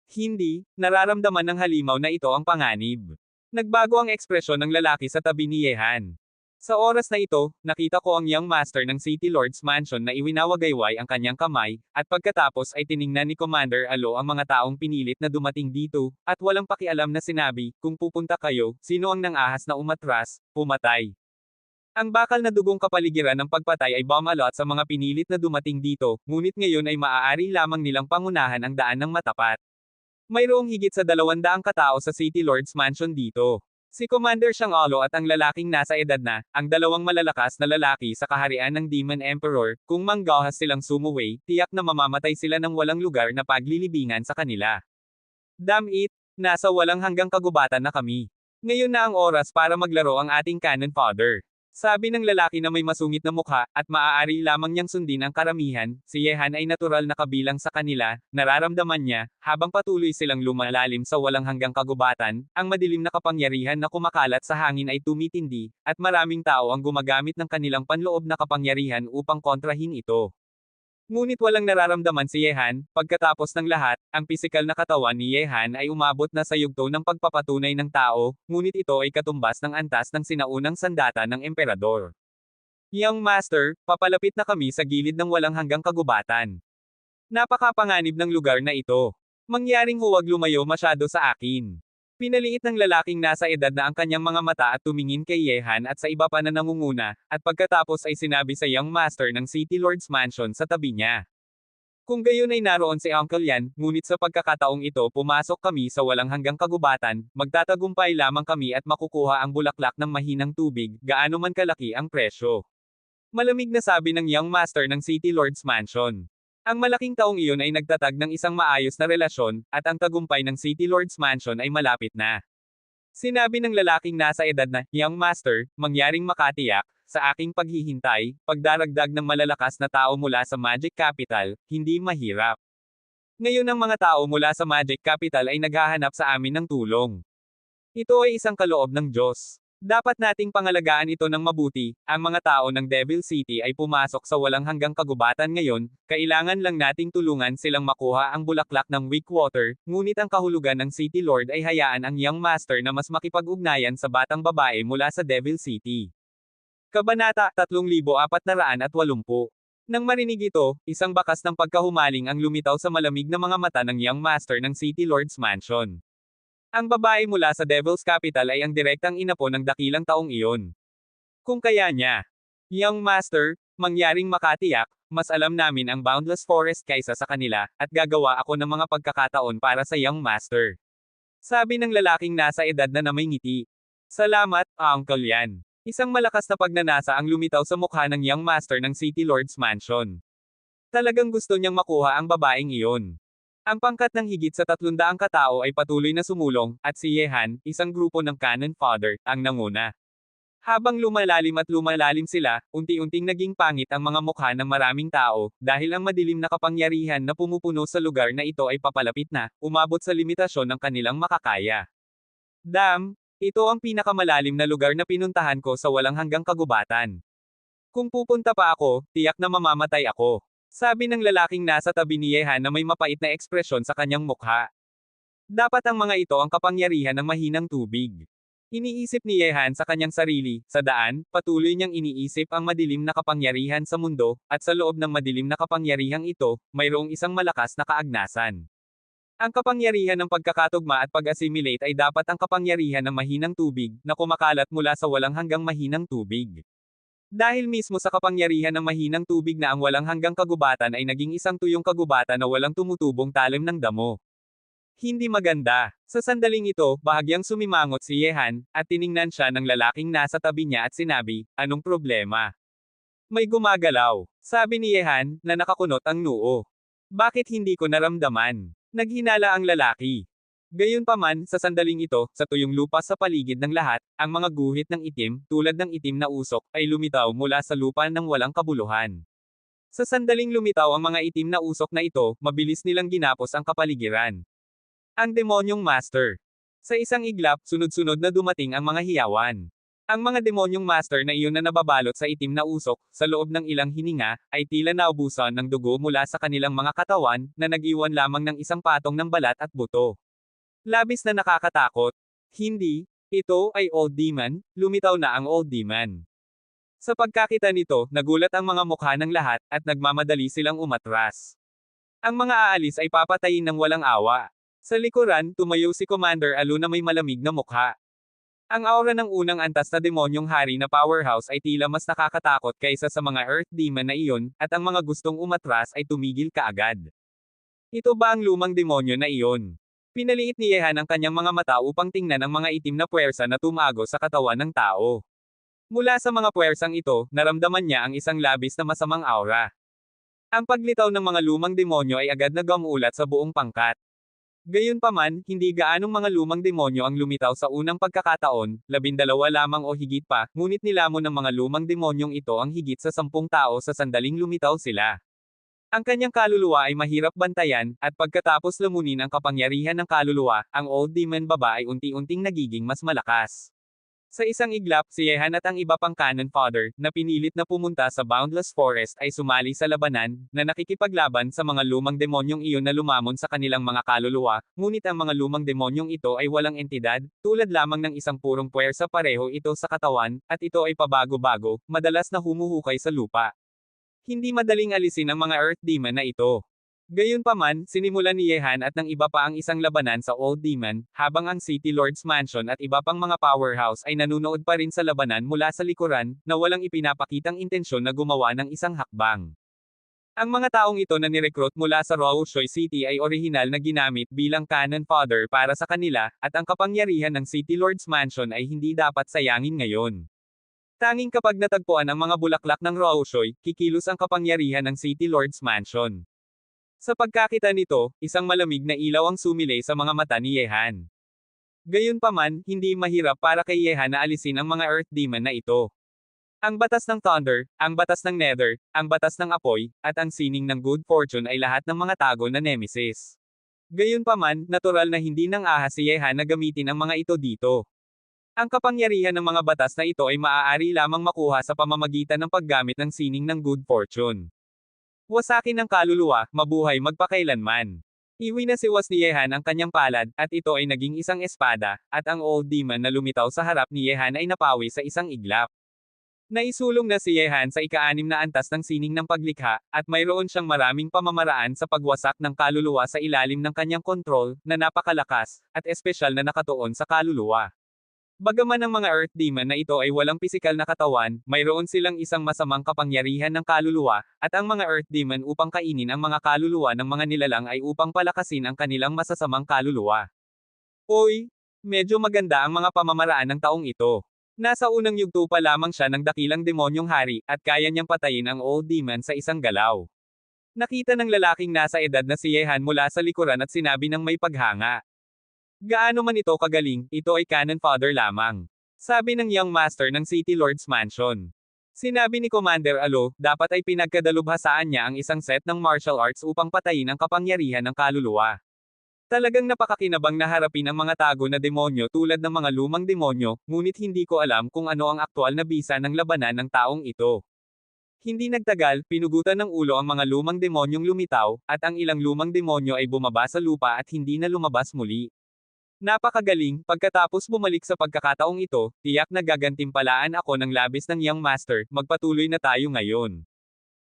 S1: Hindi, nararamdaman ng halimaw na ito ang panganib. Nagbago ang ekspresyon ng lalaki sa tabi ni Yehan. Sa oras na ito, nakita ko ang Young Master ng City Lord's Mansion na iwinawagayway ang kanyang kamay, at pagkatapos ay tiningnan ni Commander Alo ang mga taong pinilit na dumating dito, at walang pakialam na sinabi, kung pupunta kayo, sino ang nang-ahas na umatras, pumatay. Ang bakal na dugong kapaligiran ng pagpatay ay bumalot sa mga pinilit na dumating dito, ngunit ngayon ay maaari lamang nilang pangunahan ang daan ng matapat. Mayroong higit sa 200 katao sa City Lord's Mansion dito. Si Commander Shang Alo at ang lalaking nasa edad na, ang dalawang malalakas na lalaki sa kaharian ng Demon Emperor, kung manggahas silang sumuway, tiyak na mamamatay sila ng walang lugar na paglilibingan sa kanila. Damn it, nasa walang hanggang kagubatan na kami. Ngayon na ang oras para maglaro ang ating cannon fodder. Sabi ng lalaki na may masungit na mukha, at maaari lamang niyang sundin ang karamihan, si Yehan ay natural na kabilang sa kanila, nararamdaman niya, habang patuloy silang lumalalim sa walang hanggang kagubatan, ang madilim na kapangyarihan na kumakalat sa hangin ay tumitindi, at maraming tao ang gumagamit ng kanilang panloob na kapangyarihan upang kontrahin ito. Ngunit walang nararamdaman si Yehan, pagkatapos ng lahat, ang pisikal na katawan ni Yehan ay umabot na sa yugto ng pagpapatunay ng tao, ngunit ito ay katumbas ng antas ng sinaunang sandata ng emperador. Young Master, papalapit na kami sa gilid ng walang hanggang kagubatan. Napakapanganib ng lugar na ito. Mangyaring huwag lumayo masyado sa akin. Pinaliit ng lalaking nasa edad na ang kanyang mga mata at tumingin kay Yehan at sa iba pa na nangunguna, at pagkatapos ay sinabi sa Young Master ng City Lord's Mansion sa tabi niya. Kung gayon ay naroon si Uncle Yan, ngunit sa pagkakataong ito pumasok kami sa walang hanggang kagubatan, magtatagumpay lamang kami at makukuha ang bulaklak ng mahinang tubig, gaano man kalaki ang presyo. Malamig na sabi ng Young Master ng City Lord's Mansion. Ang malaking taong iyon ay nagtatag ng isang maayos na relasyon, at ang tagumpay ng City Lord's Mansion ay malapit na. Sinabi ng lalaking nasa edad na, Young Master, mangyaring makatiyak, sa aking paghihintay, pagdaragdag ng malalakas na tao mula sa Magic Capital, hindi mahirap. Ngayon ang mga tao mula sa Magic Capital ay naghahanap sa amin ng tulong. Ito ay isang kaloob ng Diyos. Dapat nating pangalagaan ito ng mabuti, ang mga tao ng Devil City ay pumasok sa walang hanggang kagubatan ngayon, kailangan lang nating tulungan silang makuha ang bulaklak ng weak water, ngunit ang kahulugan ng City Lord ay hayaan ang Young Master na mas makipag-ugnayan sa batang babae mula sa Devil City. Kabanata 3480. Nang marinig ito, isang bakas ng pagkahumaling ang lumitaw sa malamig na mga mata ng Young Master ng City Lord's Mansion. Ang babae mula sa Devil's Capital ay ang direktang inapo ng dakilang taong iyon. Kung kaya niya, Young Master, mangyaring makatiyak, mas alam namin ang Boundless Forest kaysa sa kanila, at gagawa ako ng mga pagkakataon para sa Young Master. Sabi ng lalaking nasa edad na may ngiti. Salamat, Uncle Yan. Isang malakas na pagnanasa ang lumitaw sa mukha ng Young Master ng City Lord's Mansion. Talagang gusto niyang makuha ang babaeng iyon. Ang pangkat ng higit sa 300 katao ay patuloy na sumulong, at si Yehan, isang grupo ng Cannon Fodder, ang nanguna. Habang lumalalim sila, unti-unting naging pangit ang mga mukha ng maraming tao, dahil ang madilim na kapangyarihan na pumupuno sa lugar na ito ay papalapit na, umabot sa limitasyon ng kanilang makakaya. Ito ang pinakamalalim na lugar na pinuntahan ko sa walang hanggang kagubatan. Kung pupunta pa ako, tiyak na mamamatay ako. Sabi ng lalaking nasa tabi ni Yehan na may mapait na ekspresyon sa kanyang mukha. Dapat ang mga ito ang kapangyarihan ng mahinang tubig. Iniisip ni Yehan sa kanyang sarili, sa daan, patuloy niyang iniisip ang madilim na kapangyarihan sa mundo, at sa loob ng madilim na kapangyarihang ito, mayroong isang malakas na kaagnasan. Ang kapangyarihan ng pagkakatugma at pag-assimilate ay dapat ang kapangyarihan ng mahinang tubig, na kumakalat mula sa walang hanggang mahinang tubig. Dahil mismo sa kapangyarihan ng mahinang tubig na ang walang hanggang kagubatan ay naging isang tuyong kagubatan na walang tumutubong talim ng damo. Hindi maganda. Sa sandaling ito, bahagyang sumimangot si Yehan, at tiningnan siya ng lalaking nasa tabi niya at sinabi, "Anong problema?" "May gumagalaw," sabi ni Yehan, na nakakunot ang noo. "Bakit hindi ko naramdaman?" Naghinala ang lalaki. Gayunpaman, sa sandaling ito, sa tuyong lupa sa paligid ng lahat, ang mga guhit ng itim, tulad ng itim na usok, ay lumitaw mula sa lupa ng walang kabuluhan. Sa sandaling lumitaw ang mga itim na usok na ito, mabilis nilang ginapos ang kapaligiran. Ang demonyong master. Sa isang iglap, sunod-sunod na dumating ang mga hiyawan. Ang mga demonyong master na iyon na nababalot sa itim na usok, sa loob ng ilang hininga, ay tila naubusan ng dugo mula sa kanilang mga katawan, na nag-iwan lamang ng isang patong ng balat at buto. Labis na nakakatakot. Hindi, ito ay Old Demon, lumitaw na ang Old Demon. Sa pagkakita nito, nagulat ang mga mukha ng lahat, at nagmamadali silang umatras. Ang mga aalis ay papatayin ng walang awa. Sa likuran, tumayo si Commander Alu na may malamig na mukha. Ang aura ng unang antas na demonyong hari na powerhouse ay tila mas nakakatakot kaysa sa mga Earth Demon na iyon, at ang mga gustong umatras ay tumigil kaagad. Ito ba ang lumang demonyo na iyon? Pinaliit ni Yehan ang kanyang mga mata upang tingnan ang mga itim na puwersa na tumago sa katawan ng tao. Mula sa mga puwersang ito, naramdaman niya ang isang labis na masamang aura. Ang paglitaw ng mga lumang demonyo ay agad na gamulat sa buong pangkat. Gayunpaman, hindi gaanong mga lumang demonyo ang lumitaw sa unang pagkakataon, 12 lamang o higit pa, ngunit nilamon ng mga lumang demonyong ito ang higit sa 10 tao sa sandaling lumitaw sila. Ang kanyang kaluluwa ay mahirap bantayan, at pagkatapos lamunin ang kapangyarihan ng kaluluwa, ang Old Demon baba ay unti-unting nagiging mas malakas. Sa isang iglap, si Yehan at ang iba pang Cannon Fodder, na pinilit na pumunta sa Boundless Forest ay sumali sa labanan, na nakikipaglaban sa mga lumang demonyong iyon na lumamon sa kanilang mga kaluluwa, ngunit ang mga lumang demonyong ito ay walang entidad, tulad lamang ng isang purong puwersa pareho ito sa katawan, at ito ay pabago-bago, madalas na humuhukay sa lupa. Hindi madaling alisin ang mga Earth Demon na ito. Gayunpaman, sinimulan ni Yehan at ng iba pa ang isang labanan sa Old Demon, habang ang City Lord's Mansion at iba pang mga powerhouse ay nanunood pa rin sa labanan mula sa likuran, na walang ipinapakitang intensyon na gumawa ng isang hakbang. Ang mga taong ito na nirecruit mula sa Roushoy City ay orihinal na ginamit bilang cannon fodder para sa kanila, at ang kapangyarihan ng City Lord's Mansion ay hindi dapat sayangin ngayon. Tanging kapag natagpuan ang mga bulaklak ng Roushoy, kikilos ang kapangyarihan ng City Lord's Mansion. Sa pagkakita nito, isang malamig na ilaw ang sumilay sa mga mata ni Yehan. Gayunpaman, hindi mahirap para kay Yehan na alisin ang mga Earth Demon na ito. Ang batas ng Thunder, ang batas ng Nether, ang batas ng Apoy, at ang sining ng Good Fortune ay lahat ng mga tago na nemesis. Gayunpaman, natural na hindi nang ahas si Yehan na gamitin ang mga ito dito. Ang kapangyarihan ng mga batas na ito ay maaari lamang makuha sa pamamagitan ng paggamit ng sining ng Good Fortune. Wasakin ng kaluluwa, mabuhay magpakailanman. Iwinasiwas ni Yehan ang kanyang palad, at ito ay naging isang espada, at ang Old Demon na lumitaw sa harap ni Yehan ay napawi sa isang iglap. Naisulong na si Yehan sa ika-6 na antas ng sining ng paglikha, at mayroon siyang maraming pamamaraan sa pagwasak ng kaluluwa sa ilalim ng kanyang kontrol, na napakalakas, at espesyal na nakatuon sa kaluluwa. Bagaman ang mga Earth Demon na ito ay walang pisikal na katawan, mayroon silang isang masamang kapangyarihan ng kaluluwa, at ang mga Earth Demon upang kainin ang mga kaluluwa ng mga nilalang ay upang palakasin ang kanilang masasamang kaluluwa. Oy! Medyo maganda ang mga pamamaraan ng taong ito. Nasa unang yugto pa lamang siya ng dakilang demonyong hari, at kaya niyang patayin ang Old Demon sa isang galaw. Nakita ng lalaking nasa edad na si Yehan mula sa likuran at sinabi ng may paghanga. Gaano man ito kagaling, ito ay cannon fodder lamang. Sabi ng young master ng City Lord's Mansion. Sinabi ni Commander Alo, dapat ay pinagkadalubhasaan niya ang isang set ng martial arts upang patayin ang kapangyarihan ng kaluluwa. Talagang napakakinabang na harapin ang mga tago na demonyo tulad ng mga lumang demonyo, ngunit hindi ko alam kung ano ang aktwal na bisa ng labanan ng taong ito. Hindi nagtagal, pinugutan ng ulo ang mga lumang demonyong lumitaw, at ang ilang lumang demonyo ay bumaba sa lupa at hindi na lumabas muli. Napakagaling, pagkatapos bumalik sa pagkakataong ito, tiyak na gagantimpalaan ako ng labis ng young master, magpatuloy na tayo ngayon.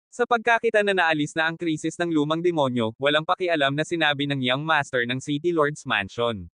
S1: Sa pagkakita na naalis na ang krisis ng lumang demonyo, walang pakialam na sinabi ng young master ng City Lord's Mansion.